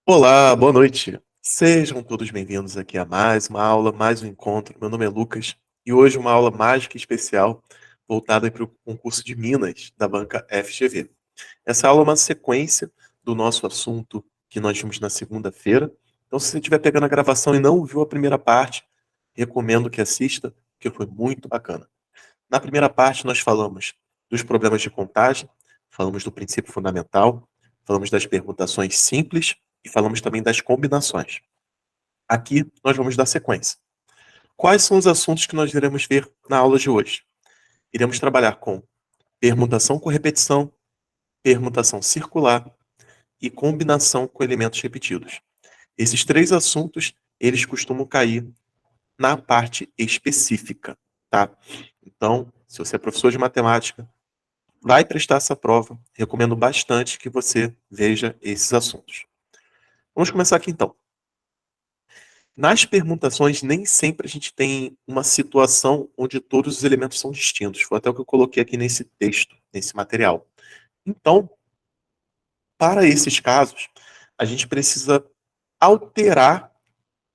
Olá, boa noite. Sejam todos bem-vindos aqui a mais uma aula, mais um encontro. Meu nome é Lucas e hoje uma aula mágica e especial voltada para o concurso de Minas da banca FGV. Essa aula é uma sequência do nosso assunto que nós vimos na segunda-feira. Então, se você estiver pegando a gravação e não viu a primeira parte, recomendo que assista, porque foi muito bacana. Na primeira parte, nós falamos dos problemas de contagem, falamos do princípio fundamental, falamos das permutações simples e falamos também das combinações. Aqui, nós vamos dar sequência. Quais são os assuntos que nós iremos ver na aula de hoje? Iremos trabalhar com permutação com repetição, permutação circular e combinação com elementos repetidos. Esses três assuntos, eles costumam cair na parte específica, tá? Então, se você é professor de matemática, vai prestar essa prova, recomendo bastante que você veja esses assuntos. Vamos começar aqui então. Nas permutações, nem sempre a gente tem uma situação onde todos os elementos são distintos. Foi até o que eu coloquei aqui nesse texto, nesse material. Então, para esses casos, a gente precisa alterar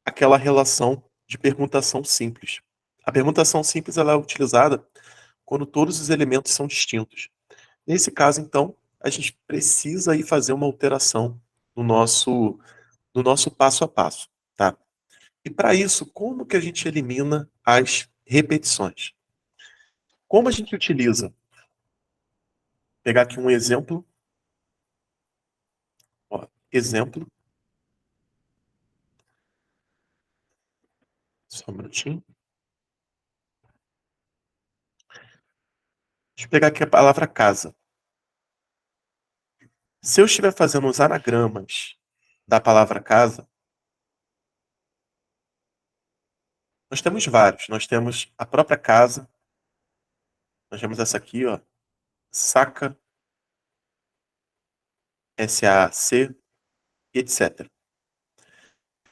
aquela relação de permutação simples. A permutação simples ela é utilizada quando todos os elementos são distintos. Nesse caso, então, a gente precisa ir fazer uma alteração no nosso passo a passo, tá? E para isso, como que a gente elimina as repetições? Como a gente utiliza? Vou pegar aqui um exemplo. Ó, exemplo. Só um minutinho. Deixa eu pegar aqui a palavra casa. Se eu estiver fazendo os anagramas da palavra casa, nós temos vários. Nós temos a própria casa. Nós temos essa aqui, ó. Saca, SAC, etc.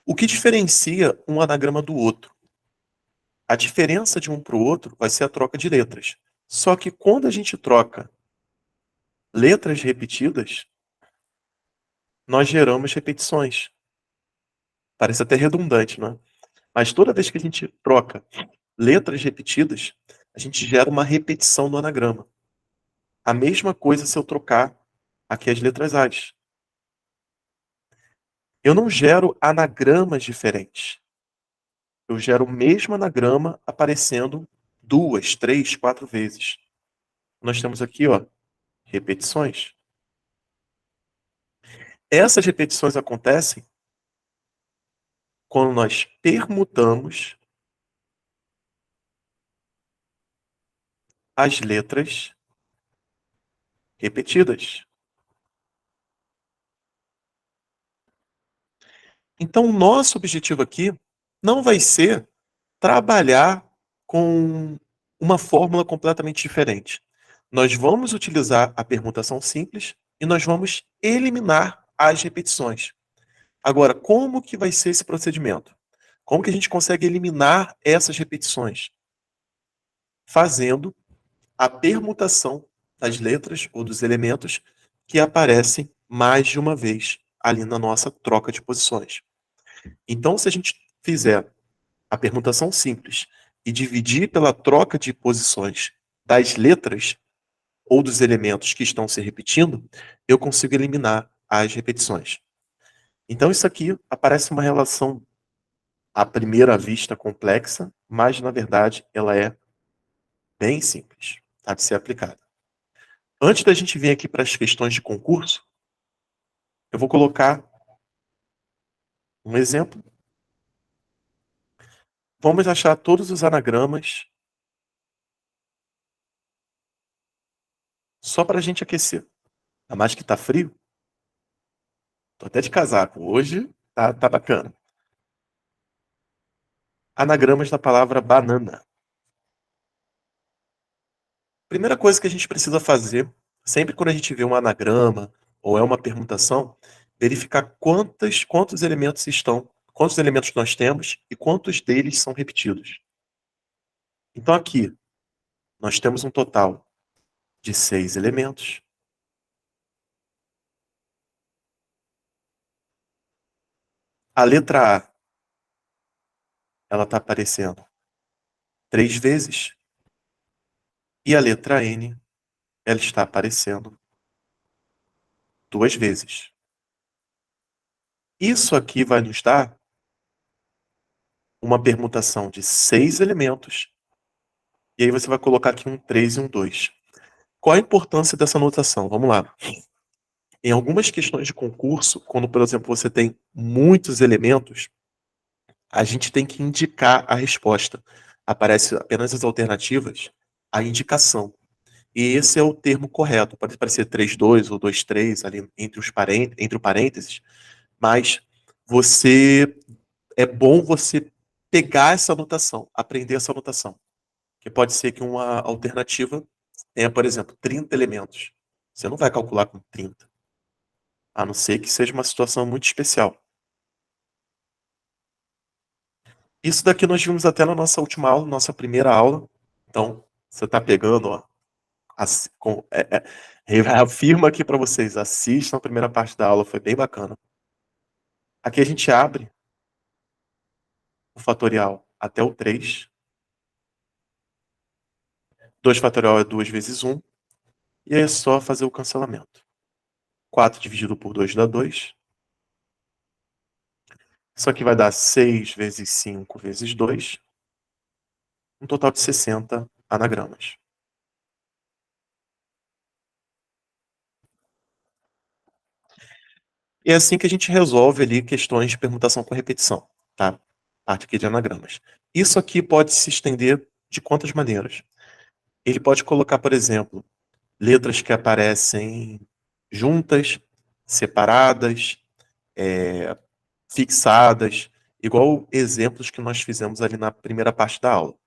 O que diferencia um anagrama do outro? A diferença de um para o outro vai ser a troca de letras. Só que quando a gente troca letras repetidas, nós geramos repetições. Parece até redundante, né? Mas toda vez que a gente troca letras repetidas, a gente gera uma repetição no anagrama. A mesma coisa se eu trocar aqui as letras As. Eu não gero anagramas diferentes. Eu gero o mesmo anagrama aparecendo duas, três, quatro vezes. Nós temos aqui, ó, repetições. Essas repetições acontecem quando nós permutamos as letras repetidas. Então, o nosso objetivo aqui não vai ser trabalhar com uma fórmula completamente diferente. Nós vamos utilizar a permutação simples e nós vamos eliminar as repetições. Agora, como que vai ser esse procedimento? Como que a gente consegue eliminar essas repetições? Fazendo a permutação das letras ou dos elementos que aparecem mais de uma vez ali na nossa troca de posições. Então, se a gente fizer a permutação simples e dividir pela troca de posições das letras ou dos elementos que estão se repetindo, eu consigo eliminar as repetições. Então, isso aqui aparece uma relação à primeira vista complexa, mas na verdade ela é bem simples, tá, de ser aplicada. Antes da gente vir aqui para as questões de concurso, eu vou colocar um exemplo. Vamos achar todos os anagramas só para a gente aquecer. Ainda mais que tá frio. Tô até de casaco. Hoje tá bacana. Anagramas da palavra banana. Primeira coisa que a gente precisa fazer, sempre quando a gente vê um anagrama ou é uma permutação, verificar quantos elementos estão, quantos elementos nós temos e quantos deles são repetidos. Então aqui, nós temos um total de 6 elementos. A letra A, ela está aparecendo 3 vezes. E a letra N, ela está aparecendo 2 vezes. Isso aqui vai nos dar uma permutação de 6 elementos. E aí você vai colocar aqui um 3 e um 2. Qual a importância dessa notação? Vamos lá. Em algumas questões de concurso, quando, por exemplo, você tem muitos elementos, a gente tem que indicar a resposta. Aparece apenas as alternativas, a indicação. E esse é o termo correto. Pode parecer 3-2 ou 2-3 ali entre o parênteses, mas você é bom você pegar essa anotação, aprender essa anotação. Que pode ser que uma alternativa tenha, por exemplo, 30 elementos. Você não vai calcular com 30, a não ser que seja uma situação muito especial. Isso daqui nós vimos até na nossa última aula, nossa primeira aula. Então, você está pegando, ó, reafirma aqui para vocês, assistam a primeira parte da aula, foi bem bacana. Aqui a gente abre o fatorial até o 3. 2 fatorial é 2 vezes 1. E aí é só fazer o cancelamento. 4 dividido por 2 dá 2. Isso aqui vai dar 6 vezes 5 vezes 2. Um total de 60 anagramas. E é assim que a gente resolve ali questões de permutação com repetição, tá? Parte aqui de anagramas. Isso aqui pode se estender de quantas maneiras? Ele pode colocar, por exemplo, letras que aparecem juntas, separadas, fixadas, igual exemplos que nós fizemos ali na primeira parte da aula.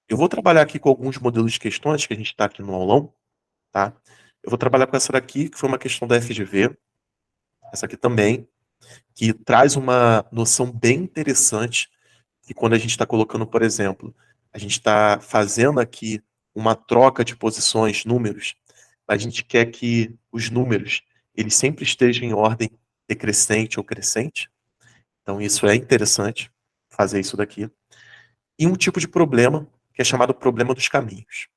Eu vou trabalhar aqui com alguns modelos de questões que a gente está aqui no aulão, tá? Eu vou trabalhar com essa daqui, que foi uma questão da FGV, essa aqui também, que traz uma noção bem interessante, que quando a gente está colocando, por exemplo, a gente está fazendo aqui uma troca de posições, números, a gente quer que os números eles sempre estejam em ordem decrescente ou crescente. Então isso é interessante, fazer isso daqui. E um tipo de problema, que é chamado problema dos caminhos.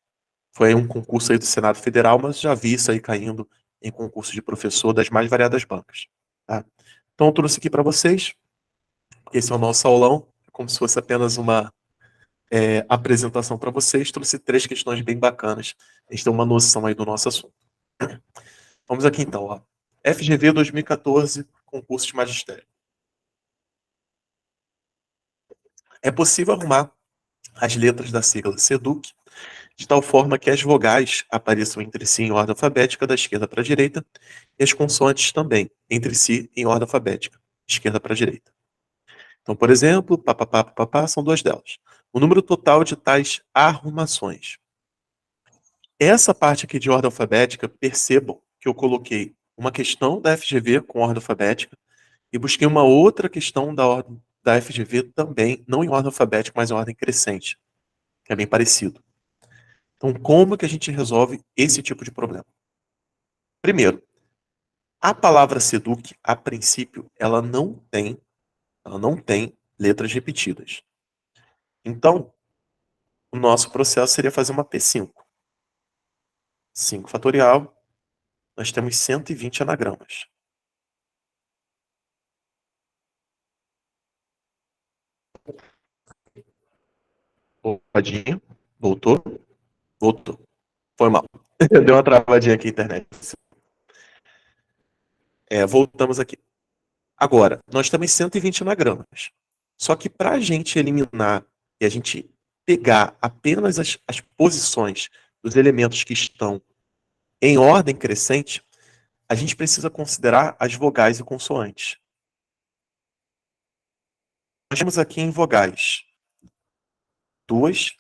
Foi um concurso aí do Senado Federal, mas já vi isso aí caindo em concurso de professor das mais variadas bancas. Tá? Então eu trouxe aqui para vocês, esse é o nosso aulão, como se fosse apenas uma apresentação para vocês, trouxe 3 questões bem bacanas, a gente tem uma noção aí do nosso assunto. Vamos aqui então, ó. FGV 2014, concurso de magistério. É possível arrumar as letras da sigla SEDUC de tal forma que as vogais apareçam entre si em ordem alfabética da esquerda para a direita e as consoantes também entre si em ordem alfabética, esquerda para a direita. Então, por exemplo, papapá, papapá são 2 delas. O número total de tais arrumações. Essa parte aqui de ordem alfabética, percebam que eu coloquei uma questão da FGV com ordem alfabética e busquei uma outra questão da FGV também, não em ordem alfabética, mas em ordem crescente, que é bem parecido. Então, como que a gente resolve esse tipo de problema? Primeiro, a palavra SEDUC, a princípio, ela não tem letras repetidas. Então, o nosso processo seria fazer uma P5. 5 fatorial, nós temos 120 anagramas. Voltadinho, voltou, voltou. Foi mal. Deu uma travadinha aqui na internet. Voltamos aqui. Agora, nós temos 120 anagramas. Só que para a gente eliminar e a gente pegar apenas as posições dos elementos que estão em ordem crescente, a gente precisa considerar as vogais e consoantes. Nós temos aqui em vogais 2,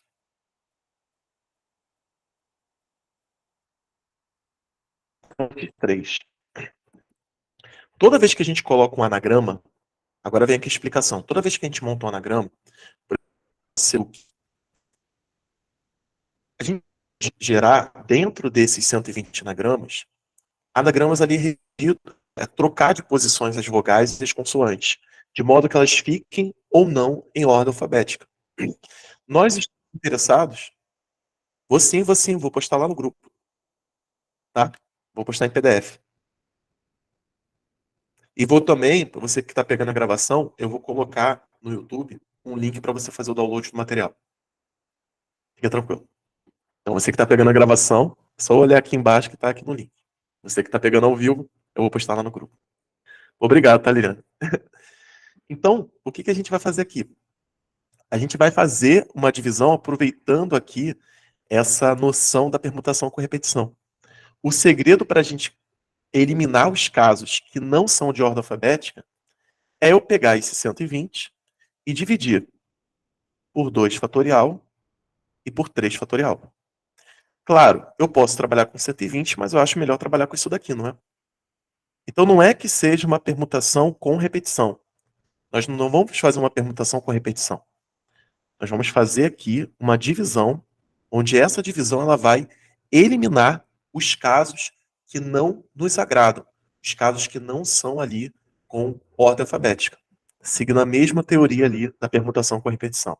3. Toda vez que a gente coloca um anagrama, agora vem aqui a explicação. Toda vez que a gente monta um anagrama, a gente gerar dentro desses 120 anagramas ali regido trocar de posições as vogais e as consoantes, de modo que elas fiquem ou não em ordem alfabética. Nós estamos interessados? Vou sim, vou postar lá no grupo, tá? Vou postar em PDF. E vou também, para você que está pegando a gravação, eu vou colocar no YouTube um link para você fazer o download do material. Fica tranquilo. Então, você que está pegando a gravação, é só olhar aqui embaixo que está aqui no link. Você que está pegando ao vivo, eu vou postar lá no grupo. Obrigado, tá, Liliana? Então, o que a gente vai fazer aqui? A gente vai fazer uma divisão aproveitando aqui essa noção da permutação com repetição. O segredo para a gente eliminar os casos que não são de ordem alfabética é eu pegar esse 120 e dividir por 2 fatorial e por 3 fatorial. Claro, eu posso trabalhar com 120, mas eu acho melhor trabalhar com isso daqui, não é? Então não é que seja uma permutação com repetição. Nós não vamos fazer uma permutação com repetição. Nós vamos fazer aqui uma divisão, onde essa divisão ela vai eliminar os casos que não nos agradam, os casos que não são ali com ordem alfabética, seguindo a mesma teoria ali da permutação com repetição.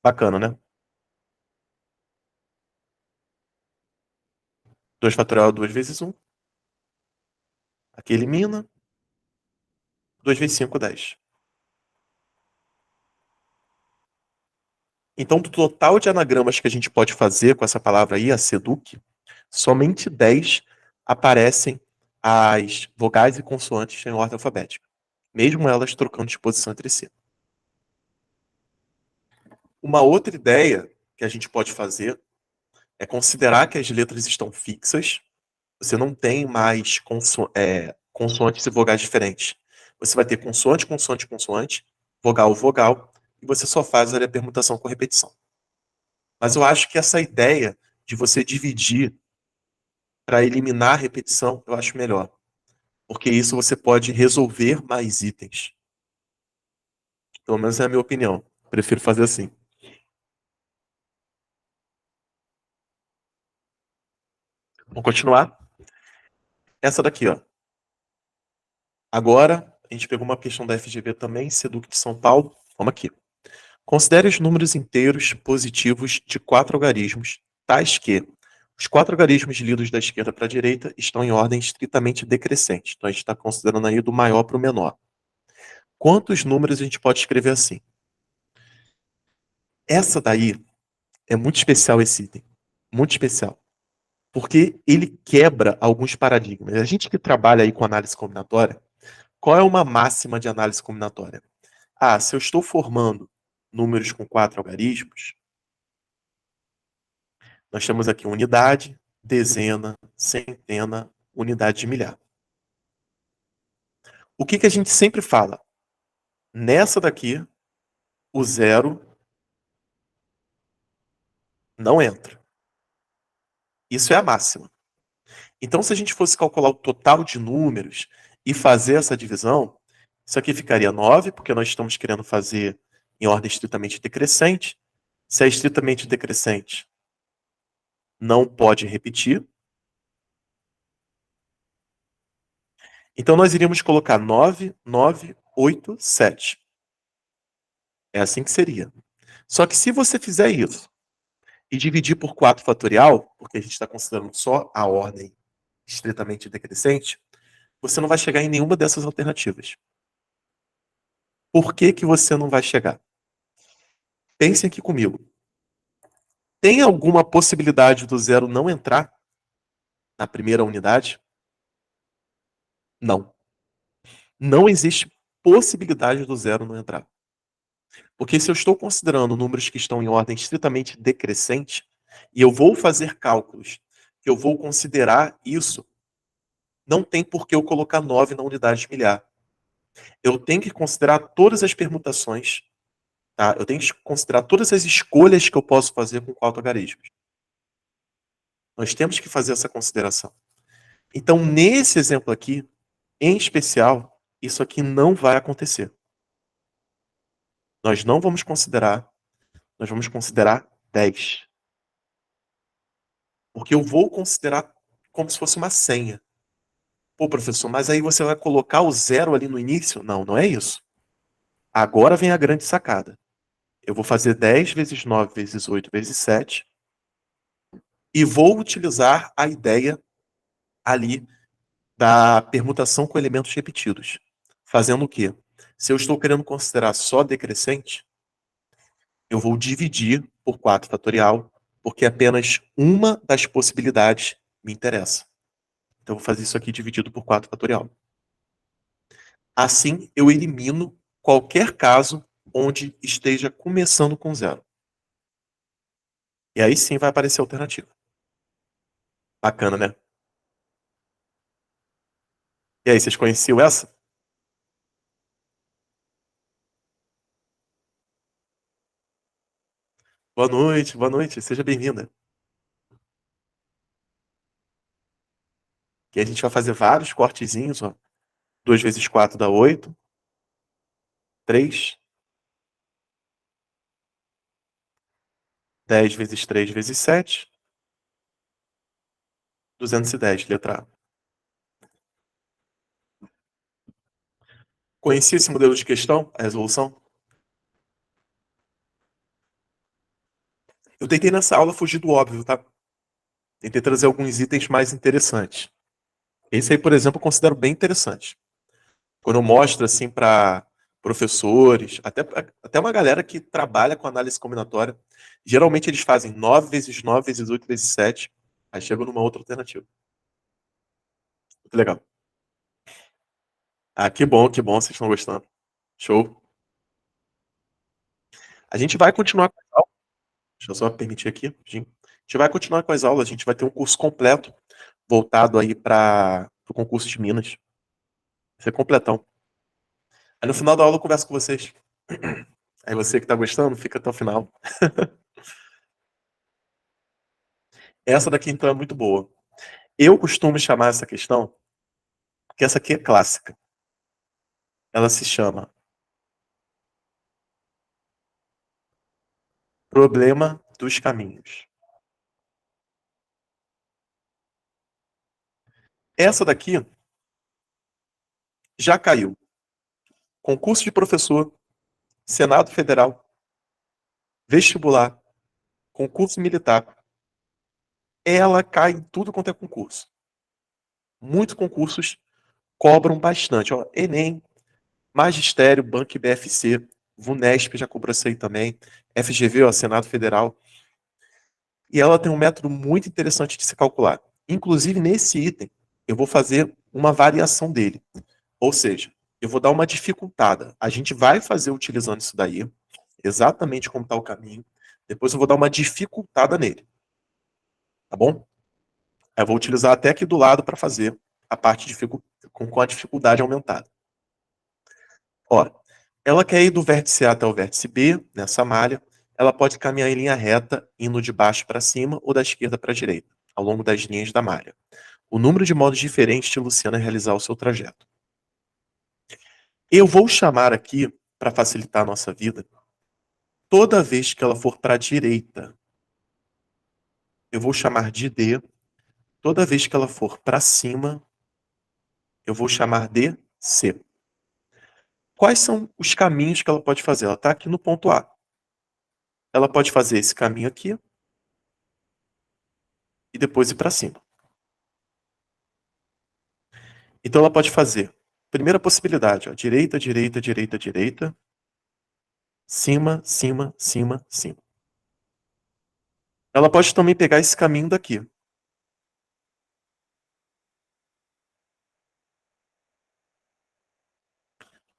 Bacana, né? 2 fatorial 2 vezes 1. Aqui elimina. 2 vezes 5, 10. Então, do total de anagramas que a gente pode fazer com essa palavra aí, a SEDUC, somente 10 aparecem as vogais e consoantes em ordem alfabética, mesmo elas trocando de posição entre si. Uma outra ideia que a gente pode fazer é considerar que as letras estão fixas, você não tem mais consoantes e vogais diferentes. Você vai ter consoante, consoante, consoante, vogal, vogal, e você só faz ali a permutação com repetição. Mas eu acho que essa ideia de você dividir para eliminar a repetição, eu acho melhor. Porque isso você pode resolver mais itens. Pelo menos é a minha opinião. Prefiro fazer assim. Vamos continuar? Essa daqui, ó. Agora, a gente pegou uma questão da FGV também, Seduc de São Paulo. Vamos aqui. Considere os números inteiros positivos de 4 algarismos, tais que os 4 algarismos lidos da esquerda para a direita estão em ordem estritamente decrescente. Então, a gente está considerando aí do maior para o menor. Quantos números a gente pode escrever assim? Essa daí é muito especial, esse item. Muito especial. Porque ele quebra alguns paradigmas. A gente que trabalha aí com análise combinatória, qual é uma máxima de análise combinatória? Ah, se eu estou formando números com 4 algarismos, nós temos aqui unidade, dezena, centena, unidade de milhar. O que a gente sempre fala? Nessa daqui, o zero não entra. Isso é a máxima. Então, se a gente fosse calcular o total de números e fazer essa divisão, isso aqui ficaria 9, porque nós estamos querendo fazer em ordem estritamente decrescente. Se é estritamente decrescente, não pode repetir. Então, nós iríamos colocar 9, 9, 8, 7. É assim que seria. Só que se você fizer isso e dividir por 4 fatorial, porque a gente está considerando só a ordem estritamente decrescente, você não vai chegar em nenhuma dessas alternativas. Por que você não vai chegar? Pensem aqui comigo. Tem alguma possibilidade do zero não entrar na primeira unidade? Não. Não existe possibilidade do zero não entrar. Porque se eu estou considerando números que estão em ordem estritamente decrescente, e eu vou fazer cálculos que eu vou considerar isso, não tem por que eu colocar 9 na unidade de milhar. Eu tenho que considerar todas as permutações, tá? Eu tenho que considerar todas as escolhas que eu posso fazer com 4 algarismos. Nós temos que fazer essa consideração. Então, nesse exemplo aqui, em especial, isso aqui não vai acontecer. Nós não vamos considerar, nós vamos considerar 10. Porque eu vou considerar como se fosse uma senha. Pô, professor, mas aí você vai colocar o zero ali no início? Não, não é isso. Agora vem a grande sacada. Eu vou fazer 10 vezes 9 vezes 8 vezes 7 e vou utilizar a ideia ali da permutação com elementos repetidos. Fazendo o quê? Se eu estou querendo considerar só decrescente, eu vou dividir por 4 fatorial, porque apenas uma das possibilidades me interessa. Então, eu vou fazer isso aqui dividido por 4 fatorial. Assim, eu elimino qualquer caso onde esteja começando com zero. E aí sim vai aparecer a alternativa. Bacana, né? E aí, vocês conheciam essa? Boa noite, seja bem-vinda. E a gente vai fazer vários cortezinhos, ó. 2 vezes 4 dá 8. 3. 10 vezes 3 vezes 7. 210, letra A. Conhecia esse modelo de questão, a resolução? Eu tentei nessa aula fugir do óbvio, tá? Tentei trazer alguns itens mais interessantes. Esse aí, por exemplo, eu considero bem interessante. Quando eu mostro assim para professores, até uma galera que trabalha com análise combinatória, geralmente eles fazem 9 vezes 9 vezes 8 vezes 7, aí chegam numa outra alternativa. Muito legal. Ah, que bom, vocês estão gostando. Show. A gente vai continuar com as aulas. Deixa eu só permitir aqui, rapidinho. A gente vai continuar com as aulas, a gente vai ter um curso completo voltado aí para o concurso de Minas. Vai ser completão. Aí no final da aula eu converso com vocês. Aí você que tá gostando, fica até o final. Essa daqui então é muito boa. Eu costumo chamar essa questão, porque essa aqui é clássica. Ela se chama Problema dos Caminhos. Essa daqui já caiu. Concurso de professor, Senado Federal, vestibular, concurso militar. Ela cai em tudo quanto é concurso. Muitos concursos cobram bastante. Ó, Enem, Magistério, Banco BFC, VUNESP já cobrou isso aí também, FGV, ó, Senado Federal. E ela tem um método muito interessante de se calcular. Inclusive, nesse item, eu vou fazer uma variação dele. Ou seja, eu vou dar uma dificultada. A gente vai fazer utilizando isso daí, exatamente como está o caminho. Depois eu vou dar uma dificultada nele. Tá bom? Eu vou utilizar até aqui do lado para fazer a parte com a dificuldade aumentada. Ó, ela quer ir do vértice A até o vértice B, nessa malha. Ela pode caminhar em linha reta, indo de baixo para cima ou da esquerda para a direita, ao longo das linhas da malha. O número de modos diferentes de Luciana realizar o seu trajeto. Eu vou chamar aqui, para facilitar a nossa vida, toda vez que ela for para a direita, eu vou chamar de D. Toda vez que ela for para cima, eu vou chamar de C. Quais são os caminhos que ela pode fazer? Ela está aqui no ponto A. Ela pode fazer esse caminho aqui e depois ir para cima. Então ela pode fazer, primeira possibilidade, ó, direita, direita, direita, direita, cima, cima, cima, cima. Ela pode também pegar esse caminho daqui.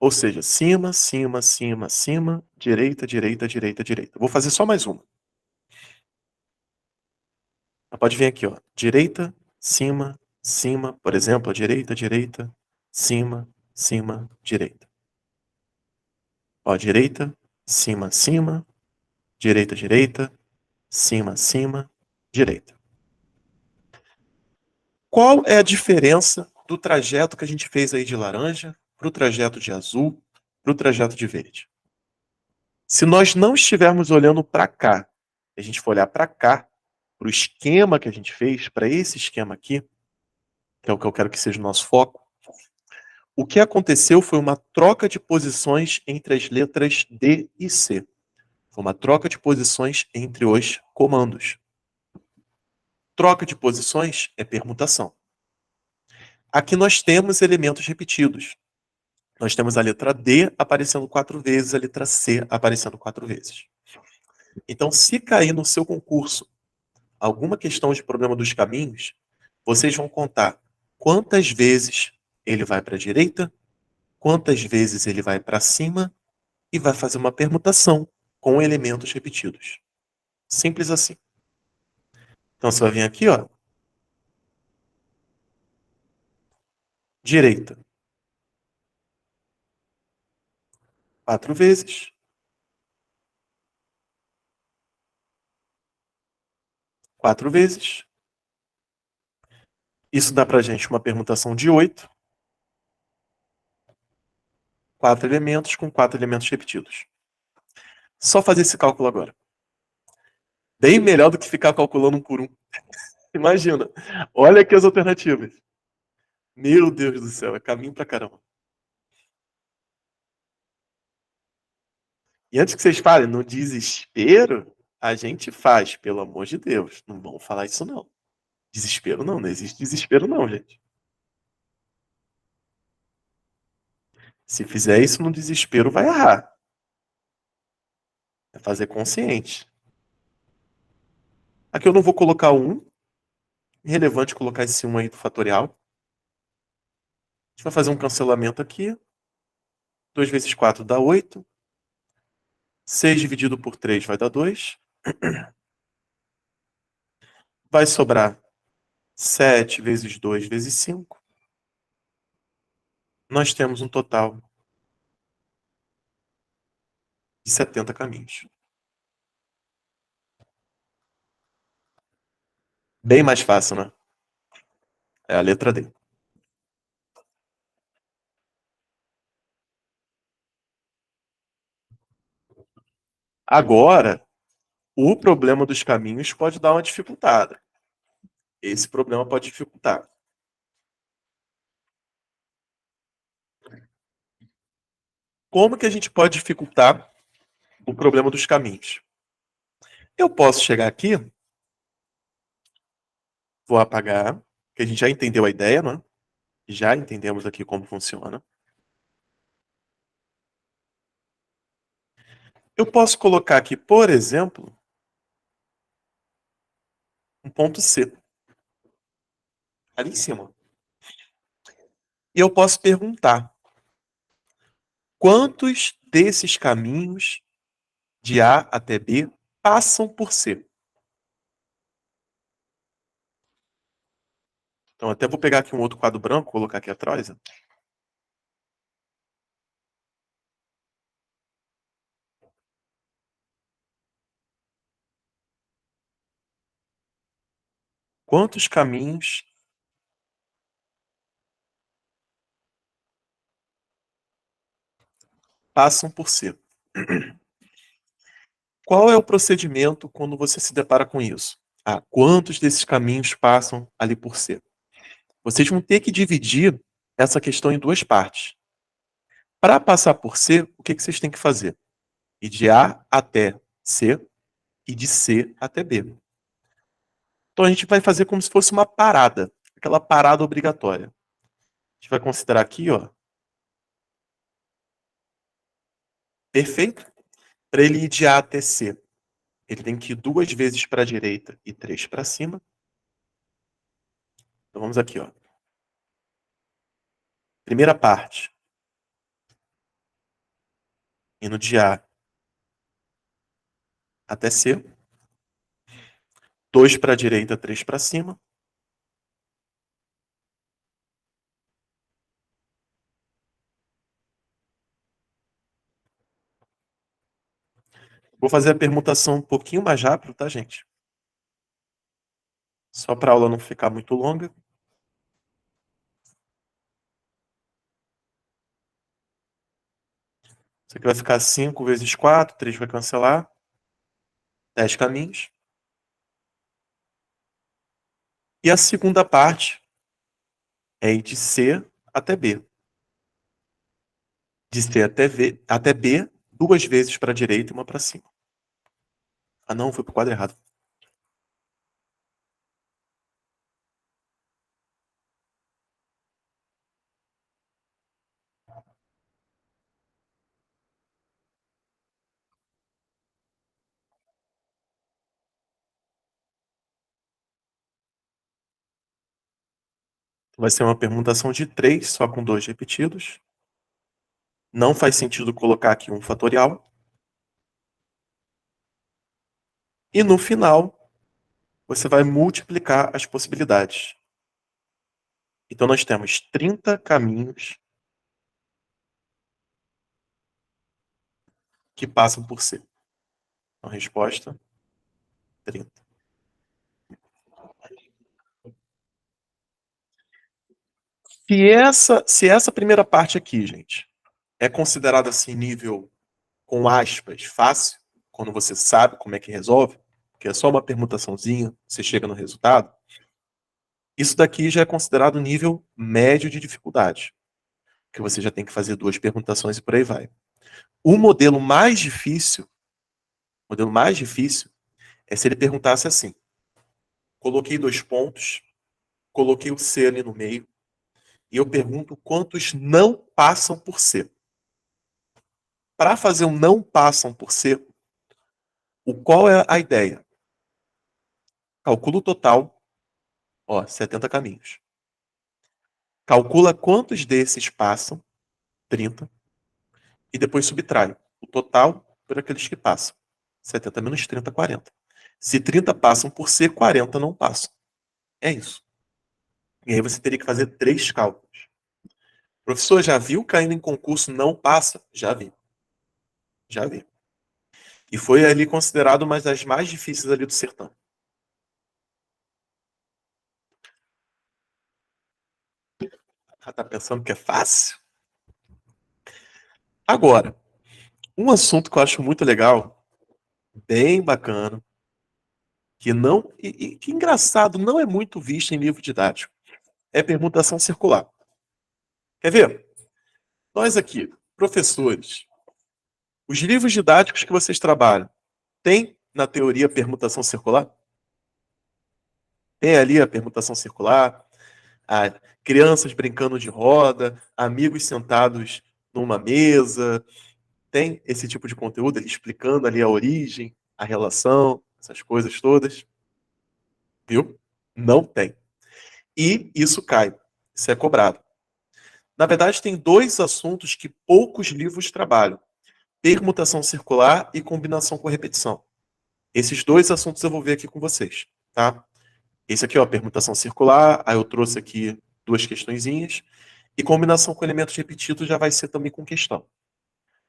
Ou seja, cima, cima, cima, cima, direita, direita, direita, direita. Vou fazer só mais uma. Ela pode vir aqui, ó, direita, cima, cima, por exemplo, direita, direita, cima, cima, direita. Ó, direita, cima, cima, direita, direita, cima, cima, direita. Qual é a diferença do trajeto que a gente fez aí de laranja para o trajeto de azul para o trajeto de verde? Se nós não estivermos olhando para cá, a gente for olhar para cá, para o esquema que a gente fez, para esse esquema aqui, que é o que eu quero que seja o nosso foco, o que aconteceu foi uma troca de posições entre as letras D e C. Foi uma troca de posições entre os comandos. Troca de posições é permutação. Aqui nós temos elementos repetidos. Nós temos a letra D aparecendo 4 vezes, a letra C aparecendo 4 vezes. Então, se cair no seu concurso alguma questão de problema dos caminhos, vocês vão contar quantas vezes ele vai para a direita, quantas vezes ele vai para cima e vai fazer uma permutação com elementos repetidos. Simples assim. Então você vai vir aqui, ó, direita, 4 vezes, 4 vezes. Isso dá pra gente uma permutação de 8, 4 elementos com 4 elementos repetidos. Só fazer esse cálculo agora. Bem melhor do que ficar calculando um por um. Imagina. Olha aqui as alternativas. Meu Deus do céu, é caminho pra caramba. E antes que vocês falem, no desespero, a gente faz, pelo amor de Deus. Não vamos falar isso não. Desespero não existe desespero não, gente. Se fizer isso no desespero, vai errar. É fazer consciente. Aqui eu não vou colocar o 1. Irrelevante colocar esse 1 aí do fatorial. A gente vai fazer um cancelamento aqui. 2 vezes 4 dá 8. 6 dividido por 3 vai dar 2. Vai sobrar 7 vezes 2 vezes 5. Nós temos um total de 70 caminhos. Bem mais fácil, né? É a letra D. Agora, o problema dos caminhos pode dar uma dificultada. Esse problema pode dificultar. Como que a gente pode dificultar o problema dos caminhos? Eu posso chegar aqui, vou apagar, que a gente já entendeu a ideia, né? Já entendemos aqui como funciona. Eu posso colocar aqui, por exemplo, um ponto C, ali em cima. E eu posso perguntar, quantos desses caminhos de A até B passam por C? Então, até vou pegar aqui um outro quadro branco, colocar aqui atrás. Ó. Quantos caminhos passam por C? Qual é o procedimento quando você se depara com isso? Ah, quantos desses caminhos passam ali por C? Vocês vão ter que dividir essa questão em duas partes. Para passar por C, o que vocês têm que fazer? Ir de A até C e de C até B. Então a gente vai fazer como se fosse uma parada, aquela parada obrigatória. A gente vai considerar aqui, ó, perfeito? Para ele ir de A até C, ele tem que ir 2 vezes para a direita e 3 para cima. Então vamos aqui, ó. Primeira parte, indo de A até C, 2 para a direita, 3 para cima. Vou fazer a permutação um pouquinho mais rápido, tá, gente? Só para a aula não ficar muito longa. Isso aqui vai ficar 5 vezes 4, 3 vai cancelar. 10 caminhos. E a segunda parte é ir de C até B. De C até B, duas vezes para a direita e uma para cima. Ah, não, foi pro quadro errado. Vai ser uma permutação de 3, só com 2 repetidos. Não faz sentido colocar aqui um fatorial. E no final, você vai multiplicar as possibilidades. Então, nós temos 30 caminhos que passam por C. Então, resposta, 30. Se essa primeira parte aqui, gente, é considerada assim nível, com aspas, fácil, quando você sabe como é que resolve, que é só uma permutaçãozinha, você chega no resultado, isso daqui já é considerado nível médio de dificuldade, que você já tem que fazer 2 permutações e por aí vai. O modelo mais difícil é se ele perguntasse assim: coloquei 2 pontos, coloquei o C ali no meio, e eu pergunto quantos não passam por C. Para fazer um não passam por C, qual é a ideia? Calcula o total, 70 caminhos. Calcula quantos desses passam, 30, e depois subtrai o total por aqueles que passam. 70 menos 30, 40. Se 30 passam por C, 40 não passam. É isso. E aí você teria que fazer 3 cálculos. Professor, já viu caindo em concurso não passa? Já vi. Já vi. E foi ali considerado uma das mais difíceis ali do sertão. Tá pensando que é fácil? Agora, um assunto que eu acho muito legal, bem bacana, que não e que engraçado, não é muito visto em livro didático, é permutação circular. Quer ver? Nós aqui, professores, os livros didáticos que vocês trabalham, tem na teoria permutação circular? Tem ali a permutação circular, crianças brincando de roda, amigos sentados numa mesa, tem esse tipo de conteúdo explicando ali a origem, a relação, essas coisas todas, viu? Não tem. E isso cai, isso é cobrado. Na verdade, tem 2 assuntos que poucos livros trabalham: permutação circular e combinação com repetição. Esses 2 assuntos eu vou ver aqui com vocês, tá? Esse aqui, permutação circular, aí eu trouxe aqui 2 questõezinhas, e combinação com elementos repetidos já vai ser também com questão.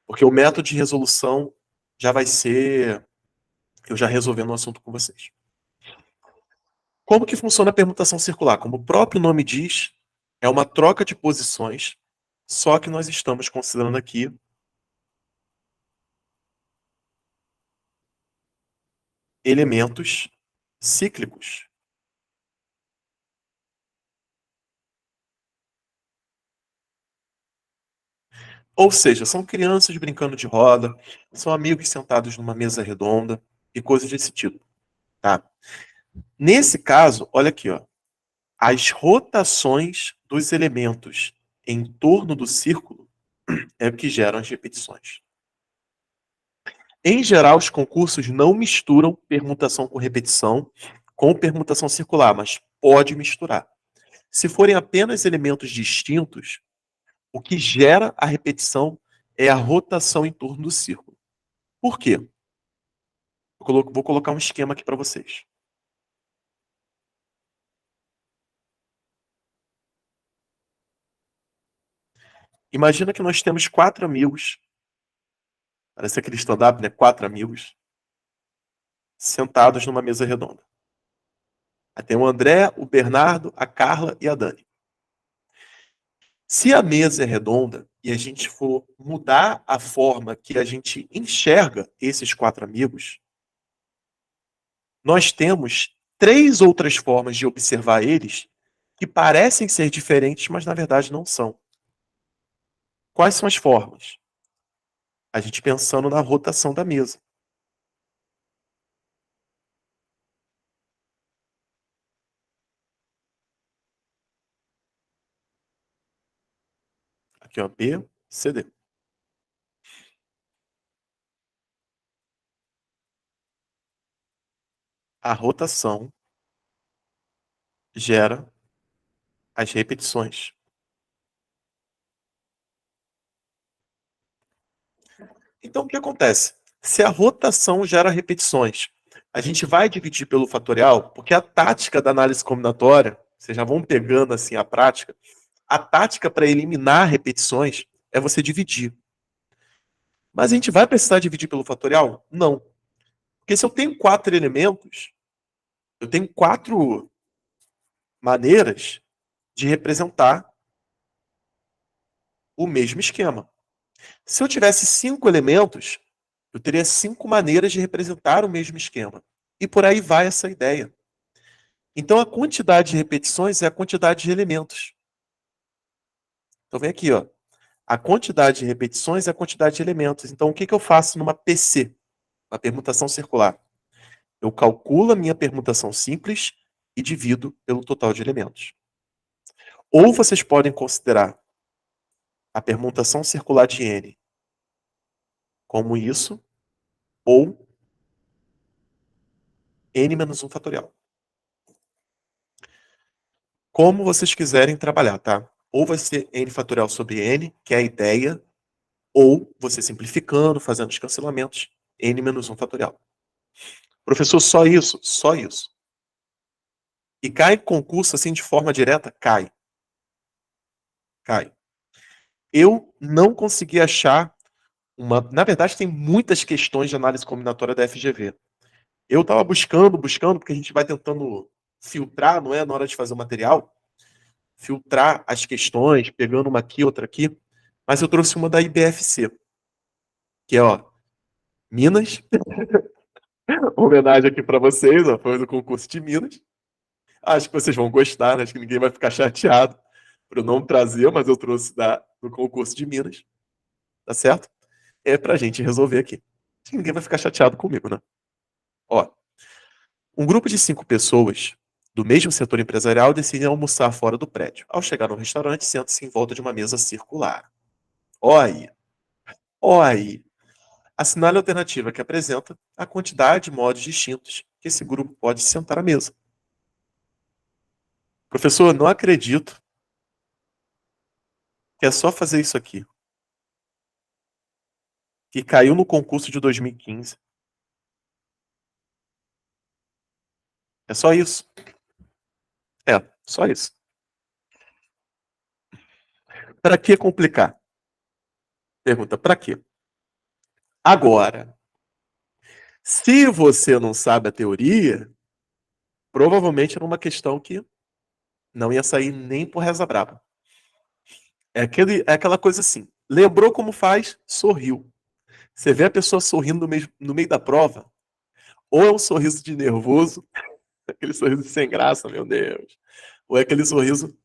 Porque o método de resolução já vai ser eu já resolvendo o assunto com vocês. Como que funciona a permutação circular? Como o próprio nome diz, é uma troca de posições, só que nós estamos considerando aqui elementos cíclicos. Ou seja, são crianças brincando de roda, são amigos sentados numa mesa redonda e coisas desse tipo, tá? Nesse caso, olha aqui, as rotações dos elementos em torno do círculo é o que geram as repetições. Em geral, os concursos não misturam permutação com repetição com permutação circular, mas pode misturar. Se forem apenas elementos distintos, o que gera a repetição é a rotação em torno do círculo. Por quê? Vou colocar um esquema aqui para vocês. Imagina que nós temos 4 amigos, parece aquele stand-up, né? 4 amigos, sentados numa mesa redonda. Aí tem o André, o Bernardo, a Carla e a Dani. Se a mesa é redonda e a gente for mudar a forma que a gente enxerga esses 4 amigos, nós temos 3 outras formas de observar eles que parecem ser diferentes, mas na verdade não são. Quais são as formas? A gente pensando na rotação da mesa. Aqui, ó, B, C, D. A rotação gera as repetições. Então, o que acontece? Se a rotação gera repetições, a gente vai dividir pelo fatorial, porque a tática da análise combinatória, vocês já vão pegando assim a prática, a tática para eliminar repetições é você dividir. Mas a gente vai precisar dividir pelo fatorial? Não. Porque se eu tenho 4 elementos, eu tenho 4 maneiras de representar o mesmo esquema. Se eu tivesse 5 elementos, eu teria 5 maneiras de representar o mesmo esquema. E por aí vai essa ideia. Então, a quantidade de repetições é a quantidade de elementos. Então, vem aqui, ó. A quantidade de repetições é a quantidade de elementos. Então, o que eu faço numa PC, uma permutação circular? Eu calculo a minha permutação simples e divido pelo total de elementos. Ou vocês podem considerar a permutação circular de N como isso, ou N menos 1 fatorial. Como vocês quiserem trabalhar, tá? Ou vai ser N fatorial sobre N, que é a ideia, ou você simplificando, fazendo os cancelamentos, N menos 1 fatorial. Professor, só isso? Só isso. E cai em concurso assim de forma direta? Cai. Cai. Eu não consegui achar uma. Na verdade, tem muitas questões de análise combinatória da FGV. Eu estava buscando, porque a gente vai tentando filtrar, não é? Na hora de fazer o material, filtrar as questões, pegando uma aqui, outra aqui. Mas eu trouxe uma da IBFC, que é, ó, Minas. Homenagem aqui para vocês, ó, foi do concurso de Minas. Acho que vocês vão gostar, né? Acho que ninguém vai ficar chateado por eu não trazer, mas eu trouxe do concurso de Minas, tá certo? É pra gente resolver aqui. Acho que ninguém vai ficar chateado comigo, né? Ó, um grupo de 5 pessoas do mesmo setor empresarial decidem almoçar fora do prédio. Ao chegar no restaurante, sentam-se em volta de uma mesa circular. Ó aí, ó aí. Assinale a alternativa que apresenta a quantidade de modos distintos que esse grupo pode sentar à mesa. Professor, não acredito que é só fazer isso aqui. Que caiu no concurso de 2015. É só isso. É, só isso. Para que complicar? Pergunta, para quê? Agora, se você não sabe a teoria, provavelmente era uma questão que não ia sair nem por reza braba. É aquela coisa assim. Lembrou como faz? Sorriu. Você vê a pessoa sorrindo no meio da prova, ou é um sorriso de nervoso, aquele sorriso sem graça, meu Deus. Ou é aquele sorriso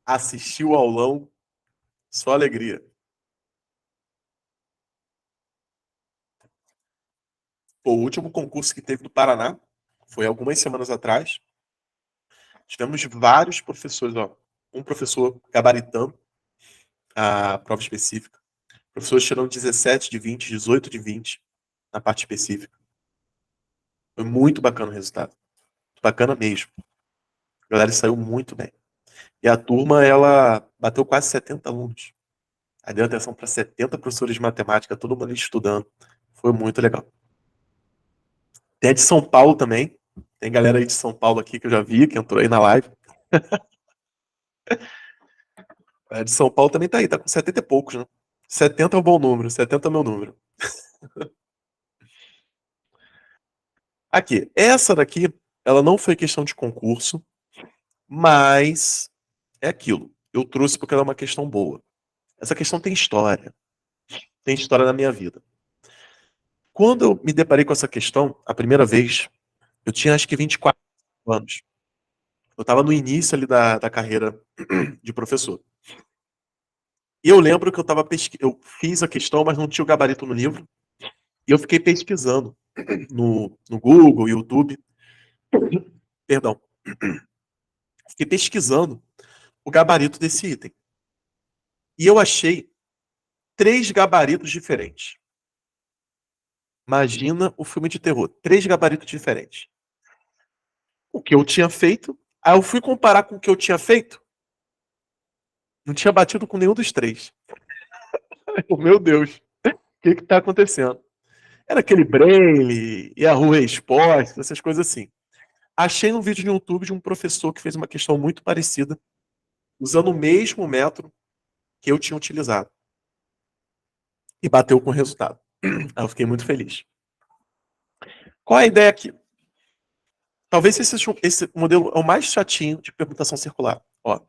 assistiu ao aulão, só alegria. Pô, o último concurso que teve no Paraná foi algumas semanas atrás. Tivemos vários professores, ó. Um professor gabaritando a prova específica. Professores tirando 17 de 20, 18 de 20 na parte específica. Foi muito bacana o resultado. Muito bacana mesmo. A galera saiu muito bem. E a turma, ela bateu quase 70 alunos. Aí deu atenção para 70 professores de matemática, todo mundo ali estudando. Foi muito legal. Tem a de São Paulo também. Tem galera aí de São Paulo aqui que eu já vi, que entrou aí na live. A de São Paulo também tá aí, tá com 70 e poucos, né? 70 é um bom número, 70 é o meu número. Aqui, essa daqui, ela não foi questão de concurso, mas é aquilo. Eu trouxe porque ela é uma questão boa. Essa questão tem história na minha vida. Quando eu me deparei com essa questão, a primeira vez, eu tinha acho que 24 anos. Eu estava no início ali da carreira de professor. E eu lembro que eu fiz a questão, mas não tinha o gabarito no livro. E eu fiquei pesquisando no Google, YouTube, perdão. Fiquei pesquisando o gabarito desse item. E eu achei 3 gabaritos diferentes. Imagina o filme de terror, 3 gabaritos diferentes. O que eu tinha feito, aí eu fui comparar com o que eu tinha feito, não tinha batido com nenhum dos 3. Meu Deus, o que que tá acontecendo? Era aquele Braille, e a rua exposta, essas coisas assim. Achei um vídeo no YouTube de um professor que fez uma questão muito parecida, usando o mesmo método que eu tinha utilizado. E bateu com o resultado. Aí eu fiquei muito feliz. Qual é a ideia aqui? Talvez esse modelo é o mais chatinho de permutação circular. Ó,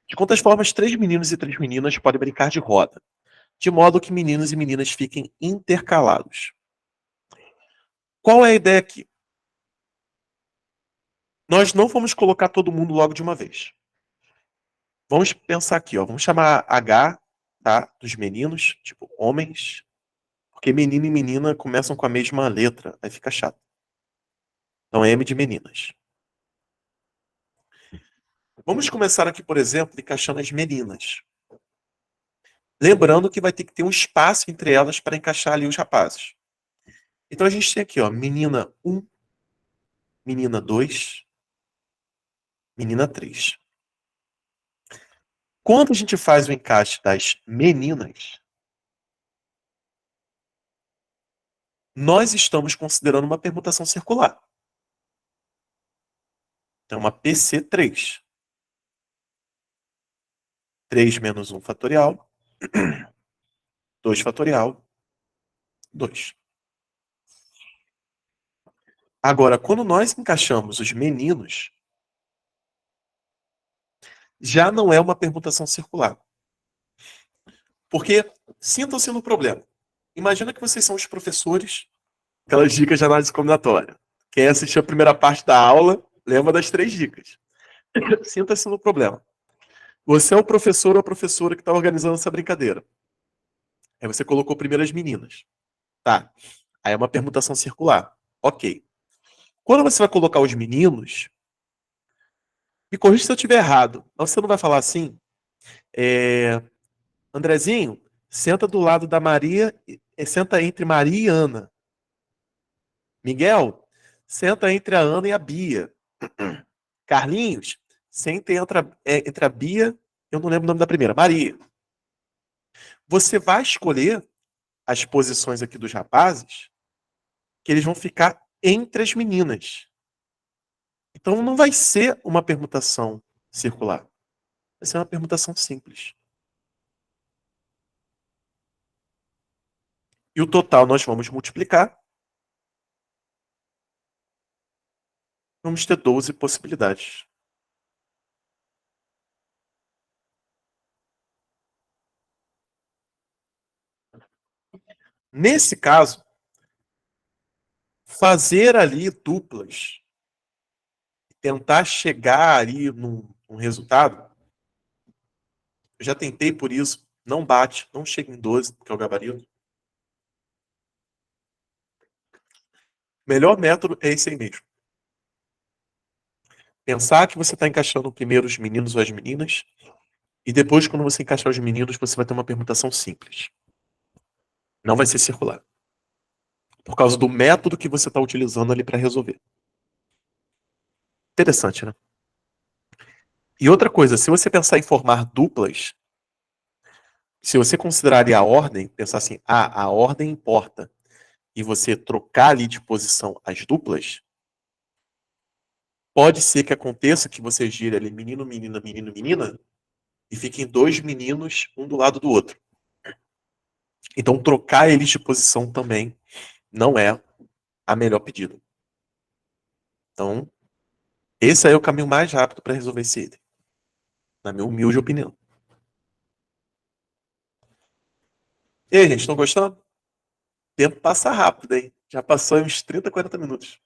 de quantas formas 3 meninos e 3 meninas podem brincar de roda, de modo que meninos e meninas fiquem intercalados. Qual é a ideia aqui? Nós não vamos colocar todo mundo logo de uma vez. Vamos pensar aqui, ó. Vamos chamar H, tá? Dos meninos, tipo homens, porque menino e menina começam com a mesma letra, aí fica chato. Então M de meninas. Vamos começar aqui, por exemplo, encaixando as meninas. Lembrando que vai ter que ter um espaço entre elas para encaixar ali os rapazes. Então a gente tem aqui, ó, menina 1, menina 2, menina 3. Quando a gente faz o encaixe das meninas, nós estamos considerando uma permutação circular. Então, uma PC3. 3 menos 1 fatorial, 2 fatorial, 2. Agora, quando nós encaixamos os meninos, já não é uma permutação circular. Porque, sintam-se no problema. Imagina que vocês são os professores, aquelas dicas de análise combinatória. Quem assistiu a primeira parte da aula, lembra das 3 dicas. Sinta-se no problema. Você é o professor ou a professora que está organizando essa brincadeira. Aí você colocou primeiro as meninas. Tá. Aí é uma permutação circular. Ok. Quando você vai colocar os meninos, me corrija se eu estiver errado. Mas você não vai falar assim, Andrezinho, senta do lado da Maria, senta entre Maria e Ana. Miguel, senta entre a Ana e a Bia. Carlinhos, senta entre a Bia, eu não lembro o nome da primeira, Maria. Você vai escolher as posições aqui dos rapazes, que eles vão ficar entre as meninas. Então não vai ser uma permutação circular. Vai ser uma permutação simples. E o total nós vamos multiplicar. Vamos ter 12 possibilidades. Nesse caso, fazer ali duplas, tentar chegar ali num resultado, eu já tentei por isso, não bate, não chega em 12, que é o gabarito. O melhor método é esse aí mesmo. Pensar que você está encaixando primeiro os meninos ou as meninas, e depois, quando você encaixar os meninos, você vai ter uma permutação simples. Não vai ser circular. Por causa do método que você está utilizando ali para resolver. Interessante, né? E outra coisa, se você pensar em formar duplas, se você considerar ali a ordem, pensar assim, a ordem importa, e você trocar ali de posição as duplas, pode ser que aconteça que você gire ali menino, menina, menino, menina, e fiquem 2 meninos um do lado do outro. Então, trocar eles de posição também não é a melhor pedida. Então, esse aí é o caminho mais rápido para resolver esse item, na minha humilde opinião. E aí, gente, estão gostando? O tempo passa rápido, hein? Já passou uns 30, 40 minutos.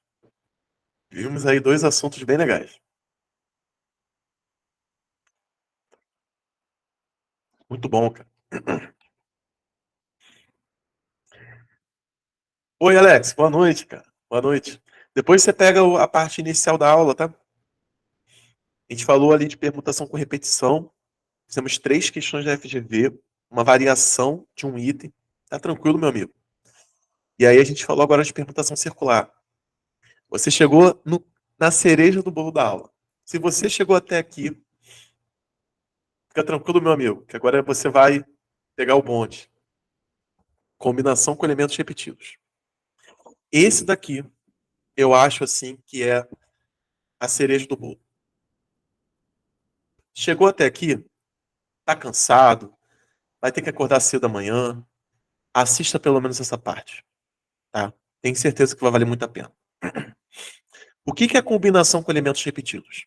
Vimos aí 2 assuntos bem legais. Muito bom, cara. Oi, Alex. Boa noite, cara. Boa noite. Depois você pega a parte inicial da aula, tá? A gente falou ali de permutação com repetição. Fizemos 3 questões da FGV, uma variação de um item. Tá tranquilo, meu amigo? E aí a gente falou agora de permutação circular. Você chegou na cereja do bolo da aula. Se você chegou até aqui, fica tranquilo, meu amigo, que agora você vai pegar o bonde. Combinação com elementos repetidos. Esse daqui, eu acho assim que é a cereja do bolo. Chegou até aqui, tá cansado, vai ter que acordar cedo amanhã, assista pelo menos essa parte, tá? Tenho certeza que vai valer muito a pena. O que é combinação com elementos repetidos?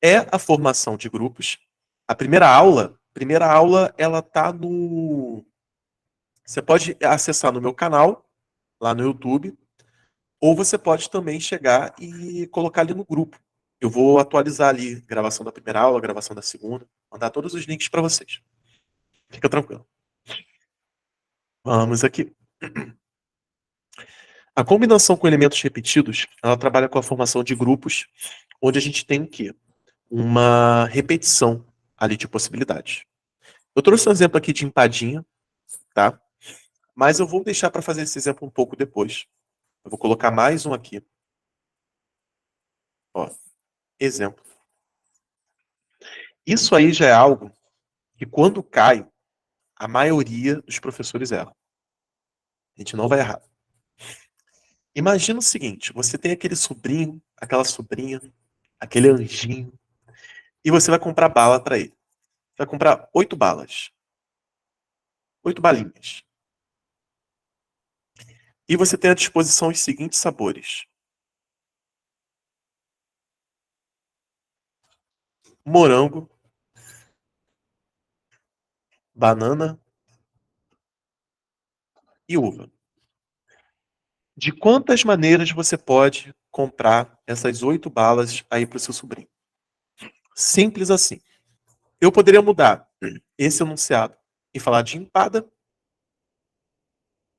É a formação de grupos. A primeira aula, ela tá no. Você pode acessar no meu canal, lá no YouTube, ou você pode também chegar e colocar ali no grupo. Eu vou atualizar ali gravação da primeira aula, gravação da segunda, mandar todos os links para vocês. Fica tranquilo. Vamos aqui. A combinação com elementos repetidos, ela trabalha com a formação de grupos, onde a gente tem o quê? Uma repetição ali de possibilidades. Eu trouxe um exemplo aqui de empadinha, tá? Mas eu vou deixar para fazer esse exemplo um pouco depois. Eu vou colocar mais um aqui. Ó, exemplo. Isso aí já é algo que quando cai, a maioria dos professores erram. A gente não vai errar. Imagina o seguinte, você tem aquele sobrinho, aquela sobrinha, aquele anjinho, e você vai comprar bala para ele. Você vai comprar 8 balas. 8 balinhas. E você tem à disposição os seguintes sabores: morango, banana e uva. De quantas maneiras você pode comprar essas 8 balas aí para o seu sobrinho? Simples assim. Eu poderia mudar esse enunciado e falar de empada,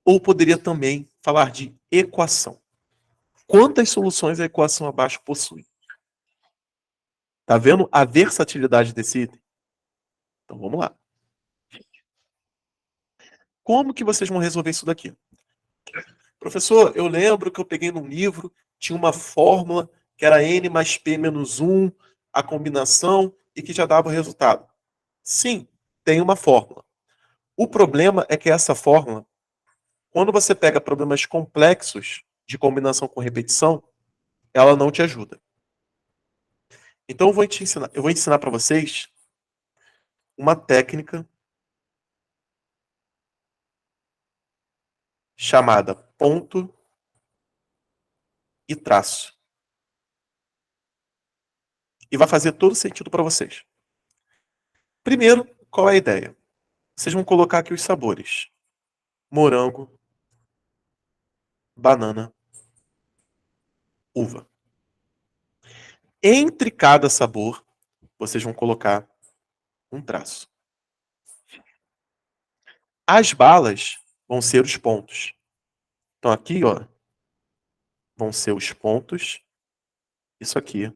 ou poderia também falar de equação. Quantas soluções a equação abaixo possui? Tá vendo a versatilidade desse item? Então vamos lá. Como que vocês vão resolver isso daqui? Professor, eu lembro que eu peguei num livro, tinha uma fórmula que era n mais p menos 1, a combinação, e que já dava o resultado. Sim, tem uma fórmula. O problema é que essa fórmula, quando você pega problemas complexos de combinação com repetição, ela não te ajuda. Então eu vou ensinar para vocês uma técnica chamada ponto e traço. E vai fazer todo sentido para vocês. Primeiro, qual é a ideia? Vocês vão colocar aqui os sabores: morango, banana, uva. Entre cada sabor, vocês vão colocar um traço. As balas vão ser os pontos. Então aqui, ó, vão ser os pontos. Isso aqui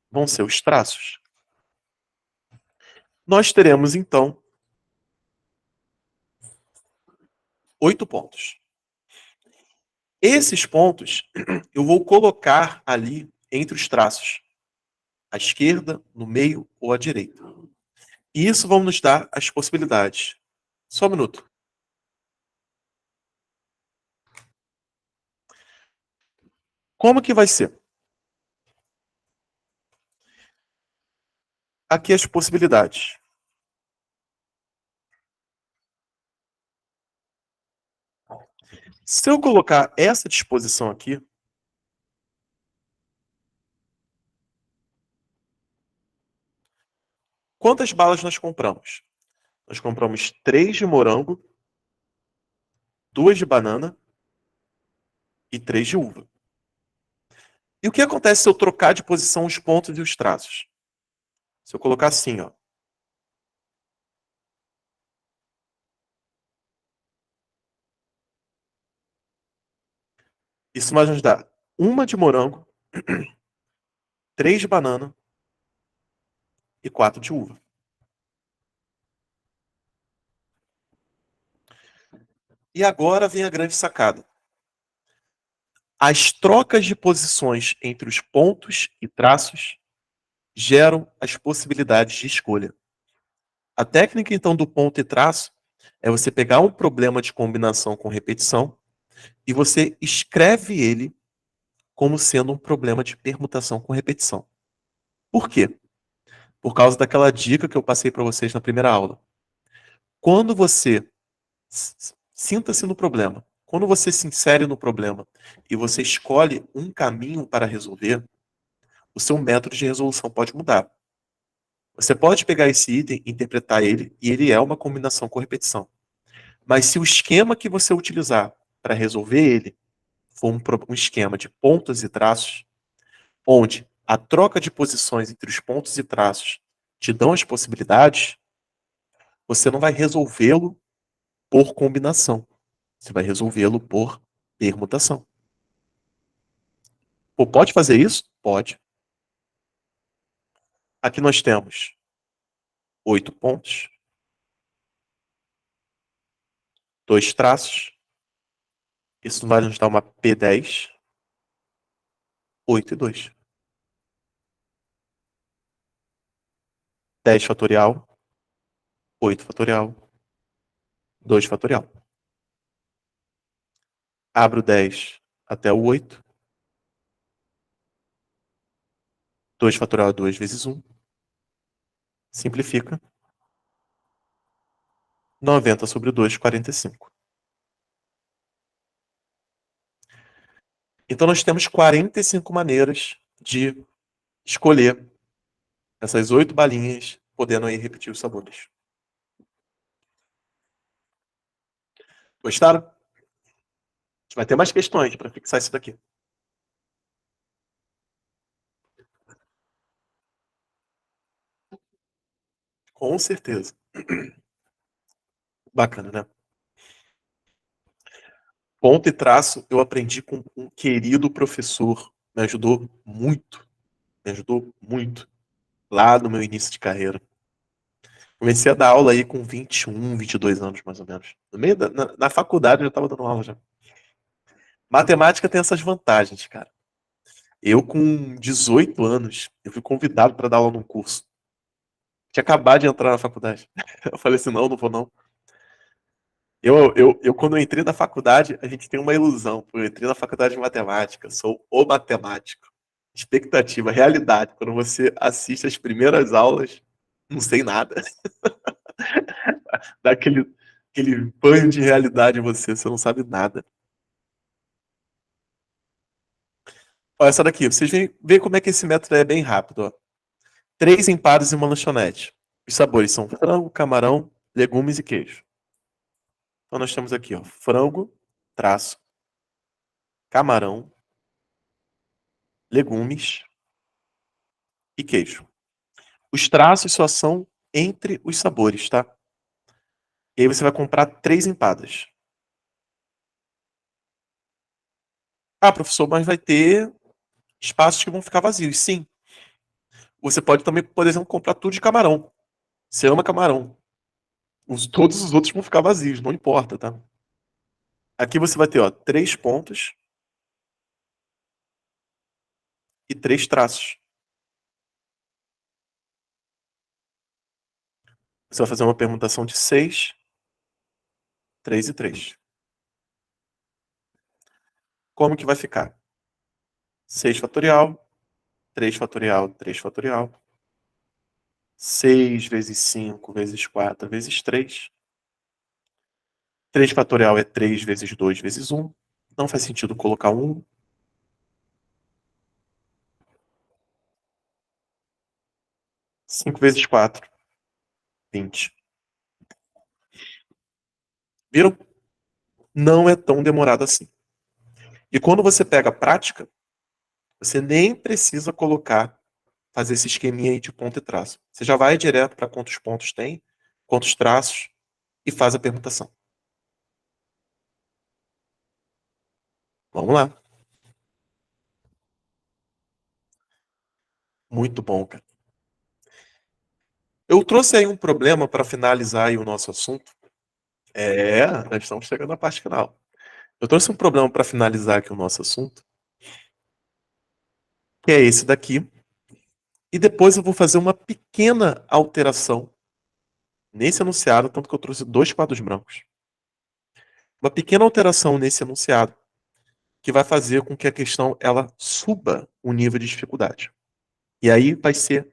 vão ser os traços. Nós teremos então 8 pontos. Esses pontos eu vou colocar ali entre os traços, à esquerda, no meio ou à direita. E isso vai nos dar as possibilidades. Só um minuto. Como que vai ser? Aqui as possibilidades. Se eu colocar essa disposição aqui, quantas balas nós compramos? Nós compramos 3 de morango, 2 de banana e 3 de uva. E o que acontece se eu trocar de posição os pontos e os traços? Se eu colocar assim, ó, Isso vai nos dar uma de morango, 3 de banana e 4 de uva. E agora vem a grande sacada. As trocas de posições entre os pontos e traços geram as possibilidades de escolha. A técnica, então, do ponto e traço é você pegar um problema de combinação com repetição e você escreve ele como sendo um problema de permutação com repetição. Por quê? Por causa daquela dica que eu passei para vocês na primeira aula. Quando você sinta-se no problema, quando você se insere no problema e você escolhe um caminho para resolver, o seu método de resolução pode mudar. Você pode pegar esse item, interpretar ele, e ele é uma combinação com repetição. Mas se o esquema que você utilizar para resolver ele for um esquema de pontos e traços, onde a troca de posições entre os pontos e traços te dão as possibilidades, você não vai resolvê-lo por combinação. Você vai resolvê-lo por permutação. Pô, pode fazer isso? Pode. Aqui nós temos 8 pontos, 2 traços. Isso vai nos dar uma P10, 8 e 2. 10 fatorial, 8 fatorial, 2 fatorial. Abro o 10 até o 8. 2 fatorial é 2 vezes 1. Simplifica. 90 sobre 2, 45. Então nós temos 45 maneiras de escolher essas 8 balinhas, podendo aí repetir os sabores. Gostaram? A gente vai ter mais questões para fixar isso daqui. Com certeza. Bacana, né? Ponto e traço eu aprendi com um querido professor. Me ajudou muito. Me ajudou muito. Lá no meu início de carreira. Comecei a dar aula aí com 21, 22 anos, mais ou menos. No meio na faculdade eu já estava dando aula já. Matemática tem essas vantagens, cara. Eu, com 18 anos, eu fui convidado para dar aula num curso. Tinha acabado de entrar na faculdade. Eu falei assim, não, não vou não. Quando eu entrei na faculdade, a gente tem uma ilusão. Eu entrei na faculdade de matemática, sou o matemático. Expectativa, realidade. Quando você assiste as primeiras aulas, não sei nada. Dá aquele banho de realidade em você, você não sabe nada. Olha essa daqui, vocês veem como é que esse método é bem rápido. Ó. 3 empares e uma lanchonete. Os sabores são frango, camarão, legumes e queijo. Então nós temos aqui, ó, frango, traço, camarão, legumes e queijo. Os traços só são entre os sabores, tá? E aí você vai comprar 3 empadas. Ah, professor, mas vai ter espaços que vão ficar vazios. Sim. Você pode também, por exemplo, comprar tudo de camarão. Você ama camarão. Todos os outros vão ficar vazios, não importa, tá? Aqui você vai ter, ó, 3 pontos e 3 traços. Você vai fazer uma permutação de 6, 3 e 3. Como que vai ficar? 6 fatorial, 3 fatorial, 3 fatorial. 6 vezes 5 vezes 4 vezes 3. 3 fatorial é 3 vezes 2 vezes 1. Não faz sentido colocar 1. 5 vezes 4, 20. Viram? Não é tão demorado assim. E quando você pega a prática, você nem precisa fazer esse esqueminha aí de ponto e traço. Você já vai direto para quantos pontos tem, quantos traços, e faz a permutação. Vamos lá. Muito bom, cara. Eu trouxe aí um problema para finalizar aí o nosso assunto. Nós estamos chegando na parte final. Eu trouxe um problema para finalizar aqui o nosso assunto, que é esse daqui. E depois eu vou fazer uma pequena alteração nesse enunciado, tanto que eu trouxe dois quadros brancos. Uma pequena alteração nesse enunciado que vai fazer com que a questão ela suba o nível de dificuldade. E aí vai ser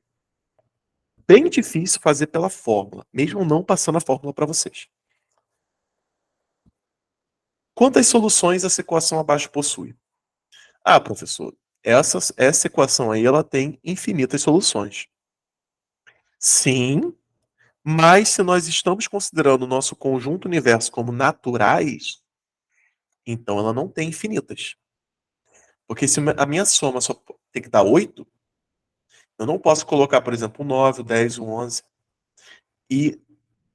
bem difícil fazer pela fórmula, mesmo não passando a fórmula para vocês. Quantas soluções essa equação abaixo possui? Ah, professor, essa equação aí ela tem infinitas soluções. Sim, mas se nós estamos considerando o nosso conjunto universo como naturais, então ela não tem infinitas. Porque se a minha soma só tem que dar 8, eu não posso colocar, por exemplo, um 9, o 10, o 11. E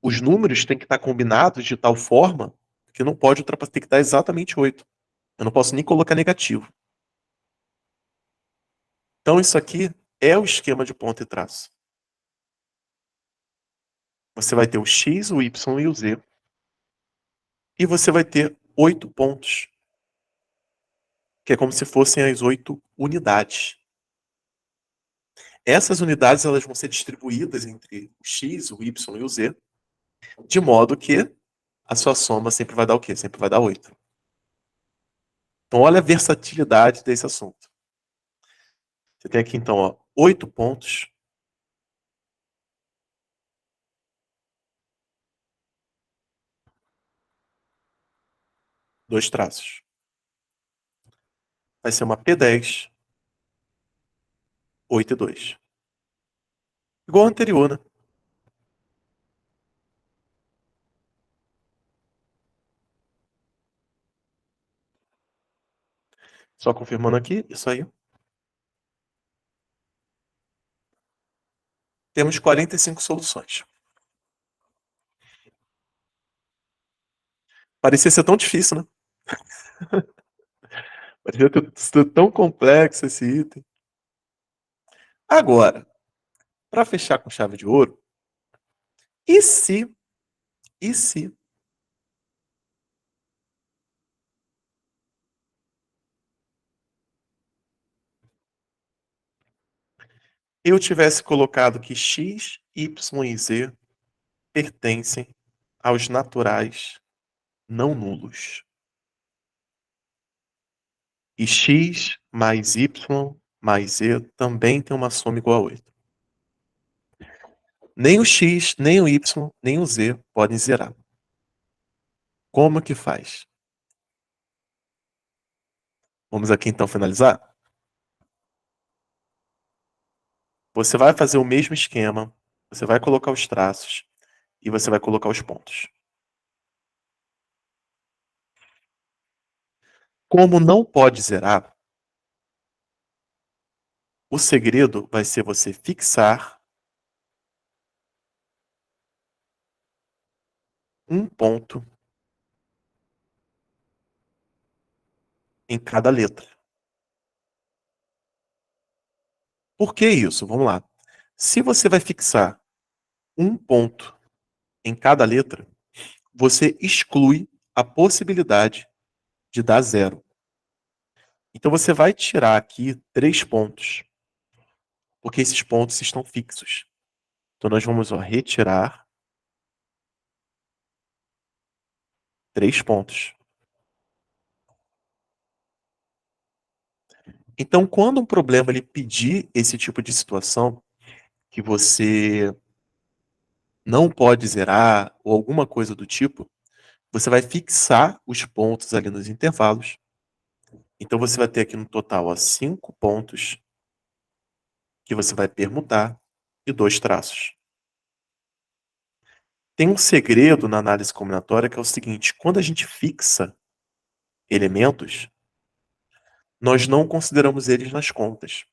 os números têm que estar combinados de tal forma que não pode ultrapassar, tem que dar exatamente 8. Eu não posso nem colocar negativo. Então isso aqui é o esquema de ponta e traço. Você vai ter o x, o y e o z. E você vai ter 8 pontos, que é como se fossem as 8 unidades. Essas unidades elas vão ser distribuídas entre o x, o y e o z, de modo que a sua soma sempre vai dar o quê? Sempre vai dar 8. Então olha a versatilidade desse assunto. Você tem aqui então, ó, 8 pontos. Dois traços. Vai ser uma P10, 8 e 2. Igual ao anterior, né? Só confirmando aqui, isso aí. Temos 45 soluções. Parecia ser tão difícil, né? Parecia ser tão complexo esse item. Agora, para fechar com chave de ouro, e se, e se eu tivesse colocado que x, y e z pertencem aos naturais não nulos? E x mais y mais z também tem uma soma igual a 8. Nem o x, nem o y, nem o z podem zerar. Como que faz? Vamos aqui então finalizar? Você vai fazer o mesmo esquema, você vai colocar os traços e você vai colocar os pontos. Como não pode zerar, o segredo vai ser você fixar um ponto em cada letra. Por que isso? Vamos lá. Se você vai fixar um ponto em cada letra, você exclui a possibilidade de dar zero. Então você vai tirar aqui 3 pontos, porque esses pontos estão fixos. Então nós vamos retirar 3 pontos. Então, quando um problema ele pedir esse tipo de situação, que você não pode zerar ou alguma coisa do tipo, você vai fixar os pontos ali nos intervalos. Então você vai ter aqui no total, ó, 5 pontos que você vai permutar e 2 traços. Tem um segredo na análise combinatória que é o seguinte: quando a gente fixa elementos, nós não consideramos eles nas contas.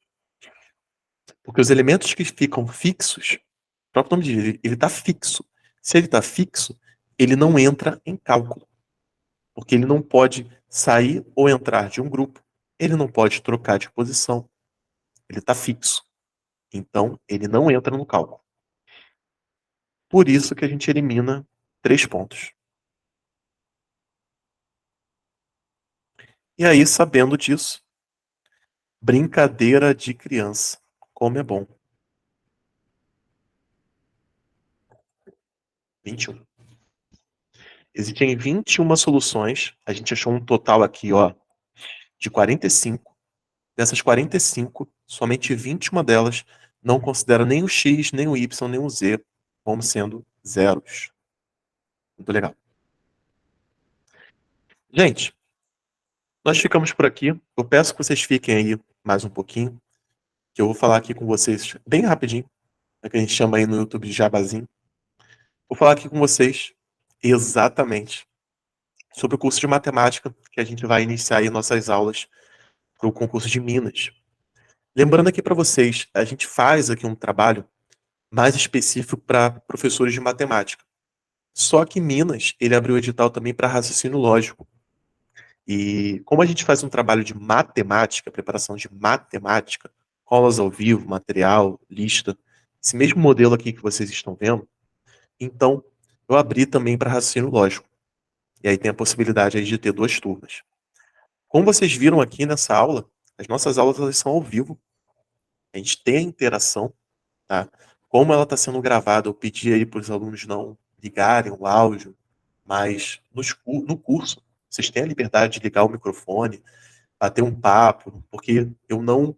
Porque os elementos que ficam fixos, o próprio nome diz, ele está fixo. Se ele está fixo, ele não entra em cálculo. Porque ele não pode sair ou entrar de um grupo. Ele não pode trocar de posição. Ele está fixo. Então, ele não entra no cálculo. Por isso que a gente elimina 3 pontos. E aí, sabendo disso, brincadeira de criança, como é bom. 21. Existem 21 soluções, a gente achou um total aqui, ó, de 45. Dessas 45, somente 21 delas não consideram nem o X, nem o Y, nem o Z como sendo zeros. Muito legal. Gente, nós ficamos por aqui. Eu peço que vocês fiquem aí mais um pouquinho, que eu vou falar aqui com vocês bem rapidinho, que a gente chama aí no YouTube de jabazinho. Vou falar aqui com vocês exatamente sobre o curso de matemática que a gente vai iniciar aí nossas aulas para o concurso de Minas. Lembrando aqui para vocês, a gente faz aqui um trabalho mais específico para professores de matemática. Só que Minas, ele abriu o edital também para raciocínio lógico. E como a gente faz um trabalho de matemática, preparação de matemática, com aulas ao vivo, material, lista, esse mesmo modelo aqui que vocês estão vendo, então eu abri também para raciocínio lógico. E aí tem a possibilidade aí de ter 2 turmas. Como vocês viram aqui nessa aula, as nossas aulas elas são ao vivo. A gente tem a interação, tá? Como ela está sendo gravada, eu pedi aí para os alunos não ligarem o áudio, mas no curso, vocês têm a liberdade de ligar o microfone, bater um papo, porque eu não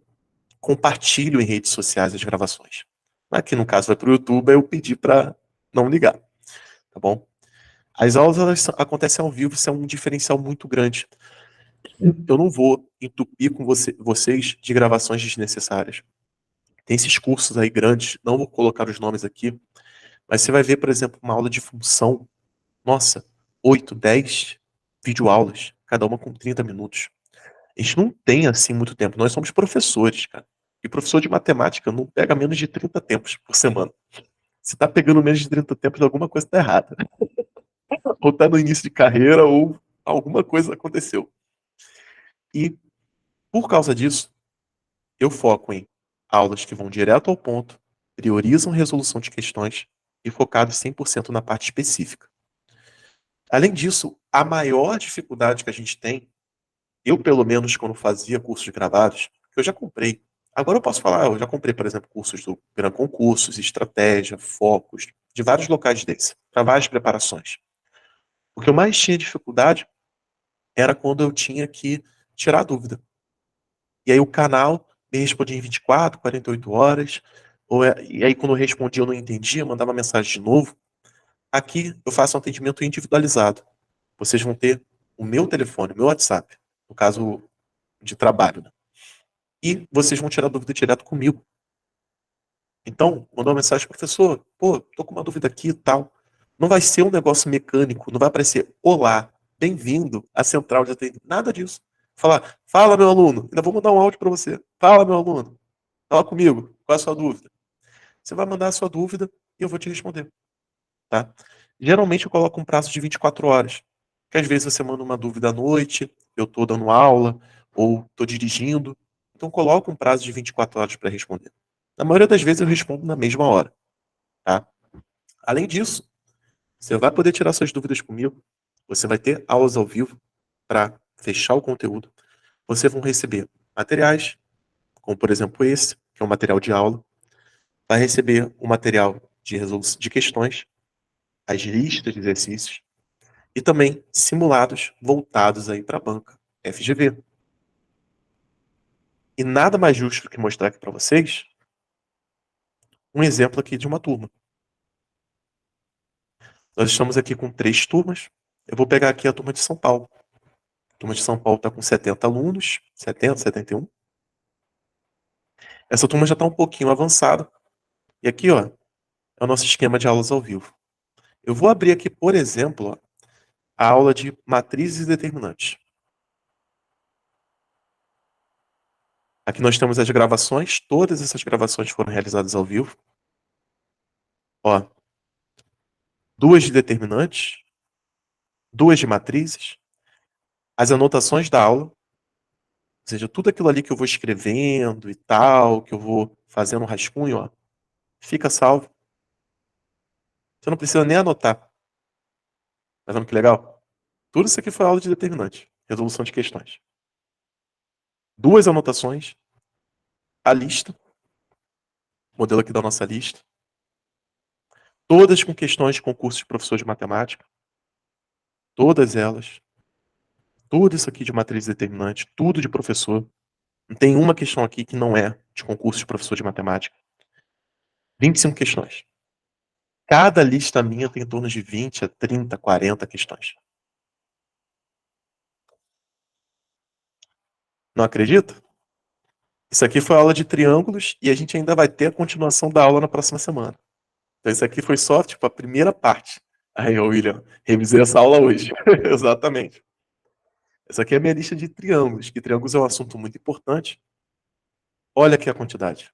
compartilho em redes sociais as gravações. Aqui no caso vai para o YouTube, eu pedi para não ligar, tá bom? As aulas elas acontecem ao vivo, isso é um diferencial muito grande. Eu não vou entupir com vocês de gravações desnecessárias. Tem esses cursos aí grandes, não vou colocar os nomes aqui, mas você vai ver, por exemplo, uma aula de função. Nossa, 8, 10 videoaulas, cada uma com 30 minutos. A gente não tem assim muito tempo. Nós somos professores, cara. E professor de matemática não pega menos de 30 tempos por semana. Se tá pegando menos de 30 tempos, alguma coisa tá errada. Ou tá no início de carreira, ou alguma coisa aconteceu. E, por causa disso, eu foco em aulas que vão direto ao ponto, priorizam resolução de questões e focados 100% na parte específica. Além disso, a maior dificuldade que a gente tem, eu pelo menos quando fazia cursos gravados, que eu já comprei. Agora eu posso falar, eu já comprei, por exemplo, cursos do Gran Concursos, Estratégia, Focus, de vários locais desses, para várias preparações. O que eu mais tinha dificuldade era quando eu tinha que tirar dúvida. E aí o canal me respondia em 24, 48 horas, e aí quando eu respondia eu não entendia, mandava mensagem de novo. Aqui eu faço um atendimento individualizado. Vocês vão ter o meu telefone, o meu WhatsApp, no caso de trabalho, né? E vocês vão tirar dúvida direto comigo. Então, mandou uma mensagem, professor, pô, tô com uma dúvida aqui e tal. Não vai ser um negócio mecânico, não vai aparecer, olá, bem-vindo à central de atendimento, nada disso. Falar, fala meu aluno, ainda vou mandar um áudio para você. Fala meu aluno, fala comigo, qual é a sua dúvida? Você vai mandar a sua dúvida e eu vou te responder, tá? Geralmente eu coloco um prazo de 24 horas, que às vezes você manda uma dúvida à noite, eu tô dando aula, ou tô dirigindo, então coloco um prazo de 24 horas para responder. Na maioria das vezes eu respondo na mesma hora, tá? Além disso, você vai poder tirar suas dúvidas comigo, você vai ter aulas ao vivo para fechar o conteúdo, vocês vão receber materiais, como por exemplo esse, que é um material de aula, vai receber o material de resolução de questões, as listas de exercícios e também simulados voltados aí para a banca FGV. E nada mais justo do que mostrar aqui para vocês um exemplo aqui de uma turma. Nós estamos aqui com 3 turmas. Eu vou pegar aqui a turma de São Paulo. A turma de São Paulo está com 70 alunos, 70, 71. Essa turma já está um pouquinho avançada. E aqui, ó, é o nosso esquema de aulas ao vivo. Eu vou abrir aqui, por exemplo, ó, a aula de matrizes e determinantes. Aqui nós temos as gravações, todas essas gravações foram realizadas ao vivo. Ó, 2 de determinantes, 2 de matrizes, as anotações da aula, ou seja, tudo aquilo ali que eu vou escrevendo e tal, que eu vou fazendo um rascunho, ó, fica salvo. Você não precisa nem anotar. Tá vendo que legal? Tudo isso aqui foi aula de determinante, resolução de questões. 2 anotações, a lista, modelo aqui da nossa lista, todas com questões de concurso de professor de matemática, todas elas, tudo isso aqui de matriz determinante, tudo de professor. Não tem uma questão aqui que não é de concurso de professor de matemática. 25 questões. Cada lista minha tem em torno de 20 a 30, 40 questões. Não acredita? Isso aqui foi a aula de triângulos e a gente ainda vai ter a continuação da aula na próxima semana. Então isso aqui foi só, tipo, a primeira parte. Aí, William, revisei essa aula hoje. Exatamente. Essa aqui é a minha lista de triângulos, que triângulos é um assunto muito importante. Olha aqui a quantidade.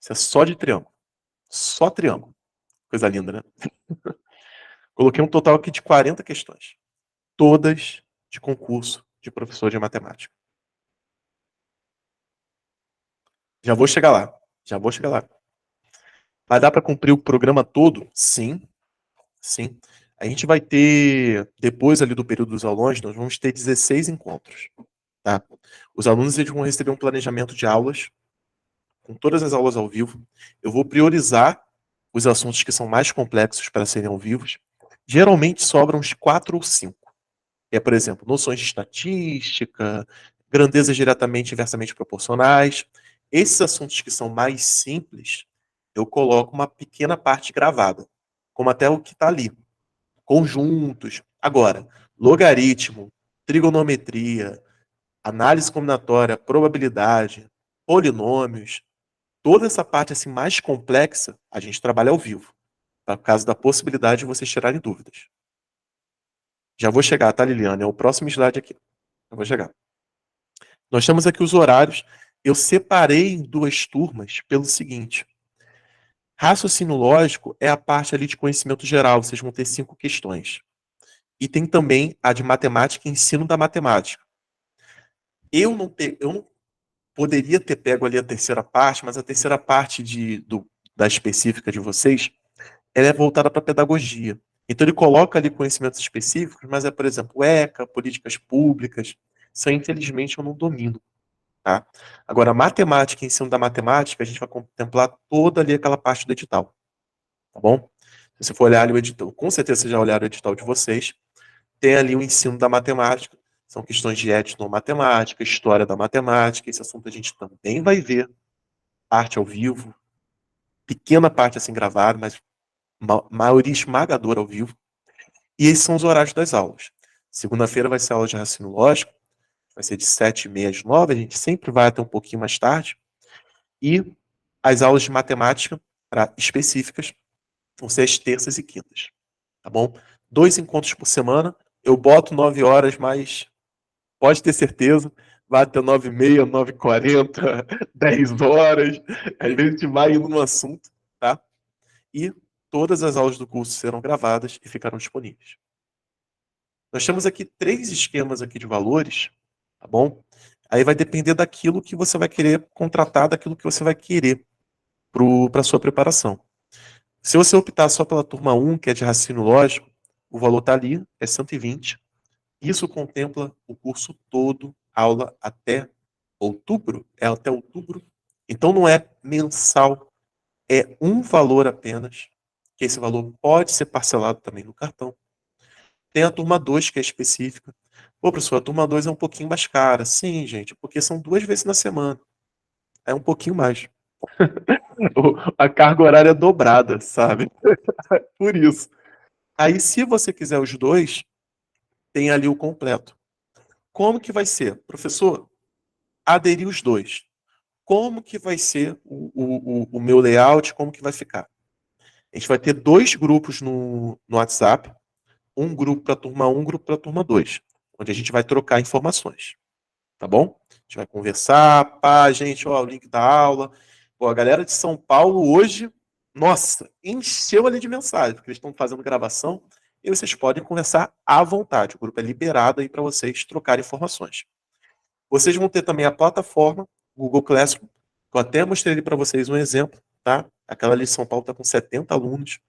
Isso é só de triângulo. Só triângulo. Coisa linda, né? Coloquei um total aqui de 40 questões. Todas de concurso de professor de matemática. Já vou chegar lá. Já vou chegar lá. Vai dar para cumprir o programa todo? Sim. Sim. A gente vai ter, depois ali do período dos aulões, nós vamos ter 16 encontros. Tá? Os alunos eles vão receber um planejamento de aulas, com todas as aulas ao vivo. Eu vou priorizar os assuntos que são mais complexos para serem ao vivo. Geralmente sobram uns 4 ou 5. É, por exemplo, noções de estatística, grandezas diretamente e inversamente proporcionais. Esses assuntos que são mais simples, eu coloco uma pequena parte gravada, como até o que está ali. Conjuntos. Agora, logaritmo, trigonometria, análise combinatória, probabilidade, polinômios, toda essa parte assim mais complexa, a gente trabalha ao vivo, por causa da possibilidade de vocês tirarem dúvidas. Já vou chegar, tá, Liliana? É o próximo slide aqui. Eu vou chegar. Nós temos aqui os horários. Eu separei em 2 turmas pelo seguinte. Raciocínio lógico é a parte ali de conhecimento geral. Vocês vão ter 5 questões. E tem também a de matemática e ensino da matemática. Eu não poderia ter pego ali a terceira parte, mas a terceira parte da específica de vocês, ela é voltada para pedagogia. Então ele coloca ali conhecimentos específicos, mas é, por exemplo, ECA, políticas públicas. Isso aí, infelizmente, eu não domino. Tá? Agora, matemática, ensino da matemática, a gente vai contemplar toda ali aquela parte do edital. Tá bom? Se você for olhar ali o edital, com certeza vocês já olharam o edital de vocês, tem ali o ensino da matemática, são questões de etnomatemática, história da matemática, esse assunto a gente também vai ver, parte ao vivo, pequena parte assim gravada, mas maioria esmagadora ao vivo. E esses são os horários das aulas. Segunda-feira vai ser aula de raciocínio lógico, vai ser de 7h30 às 9h, a gente sempre vai até um pouquinho mais tarde. E as aulas de matemática específicas vão ser às terças e quintas. Tá bom? 2 encontros por semana. Eu boto 9 horas, mas pode ter certeza, vai até 9h30, 9h40, 10 horas. Às vezes a gente vai indo no assunto, tá? E todas as aulas do curso serão gravadas e ficarão disponíveis. Nós temos aqui 3 esquemas aqui de valores, tá bom? Aí vai depender daquilo que você vai querer contratar, daquilo que você vai querer para a sua preparação. Se você optar só pela turma 1, que é de raciocínio lógico, o valor está ali, é 120. Isso contempla o curso todo, aula até outubro. É até outubro. Então não é mensal, é um valor apenas, que esse valor pode ser parcelado também no cartão. Tem a turma 2, que é específica. Pô, professor, a turma 2 é um pouquinho mais cara. Sim, gente, porque são 2 vezes na semana. É um pouquinho mais. A carga horária é dobrada, sabe? Por isso. Aí, se você quiser os 2, tem ali o completo. Como que vai ser? Professor, aderir os 2. Como que vai ser o meu layout? Como que vai ficar? A gente vai ter 2 grupos no WhatsApp. Um grupo para a turma 1, um grupo para a turma 2. Onde a gente vai trocar informações. Tá bom? A gente vai conversar. Pá, gente, ó, o link da aula. Pô, a galera de São Paulo hoje, nossa, encheu ali de mensagem, porque eles estão fazendo gravação e vocês podem conversar à vontade. O grupo é liberado aí para vocês trocarem informações. Vocês vão ter também a plataforma Google Classroom, Eu até mostrei ali para vocês um exemplo, tá? Aquela ali de São Paulo tá com 70 alunos,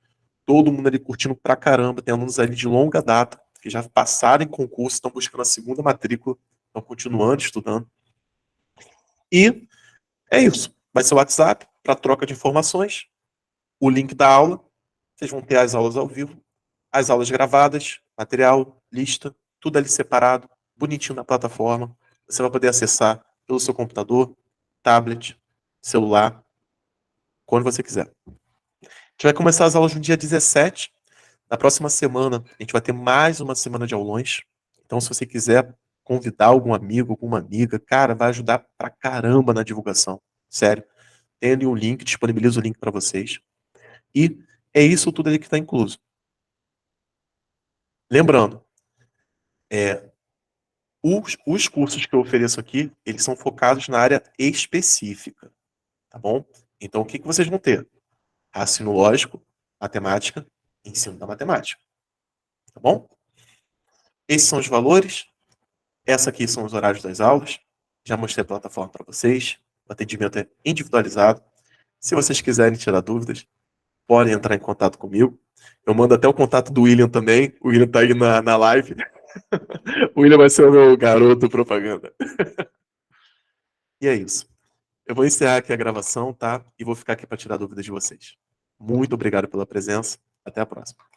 todo mundo ali curtindo pra caramba, tem alunos ali de longa data, que já passaram em concurso, estão buscando a segunda matrícula, estão continuando estudando. E é isso. Vai ser o WhatsApp para troca de informações, o link da aula, vocês vão ter as aulas ao vivo, as aulas gravadas, material, lista, tudo ali separado, bonitinho na plataforma. Você vai poder acessar pelo seu computador, tablet, celular, quando você quiser. A gente vai começar as aulas no dia 17. Na próxima semana, a gente vai ter mais uma semana de aulões. Então, se você quiser convidar algum amigo, alguma amiga, cara, vai ajudar pra caramba na divulgação. Sério. Tem ali um link, disponibilizo o link para vocês. E é isso tudo ali que está incluso. Lembrando, os cursos que eu ofereço aqui, eles são focados na área específica, tá bom? Então, o que vocês vão ter? Raciocínio lógico, matemática, ensino da matemática, tá bom? Esses são os valores, essa aqui são os horários das aulas, já mostrei a plataforma para vocês, o atendimento é individualizado. Se vocês quiserem tirar dúvidas, podem entrar em contato comigo. Eu mando até o contato do William também, o William tá aí na live. O William vai ser o meu garoto propaganda. E é isso. Eu vou encerrar aqui a gravação, tá? E vou ficar aqui para tirar dúvidas de vocês. Muito obrigado pela presença. Até a próxima.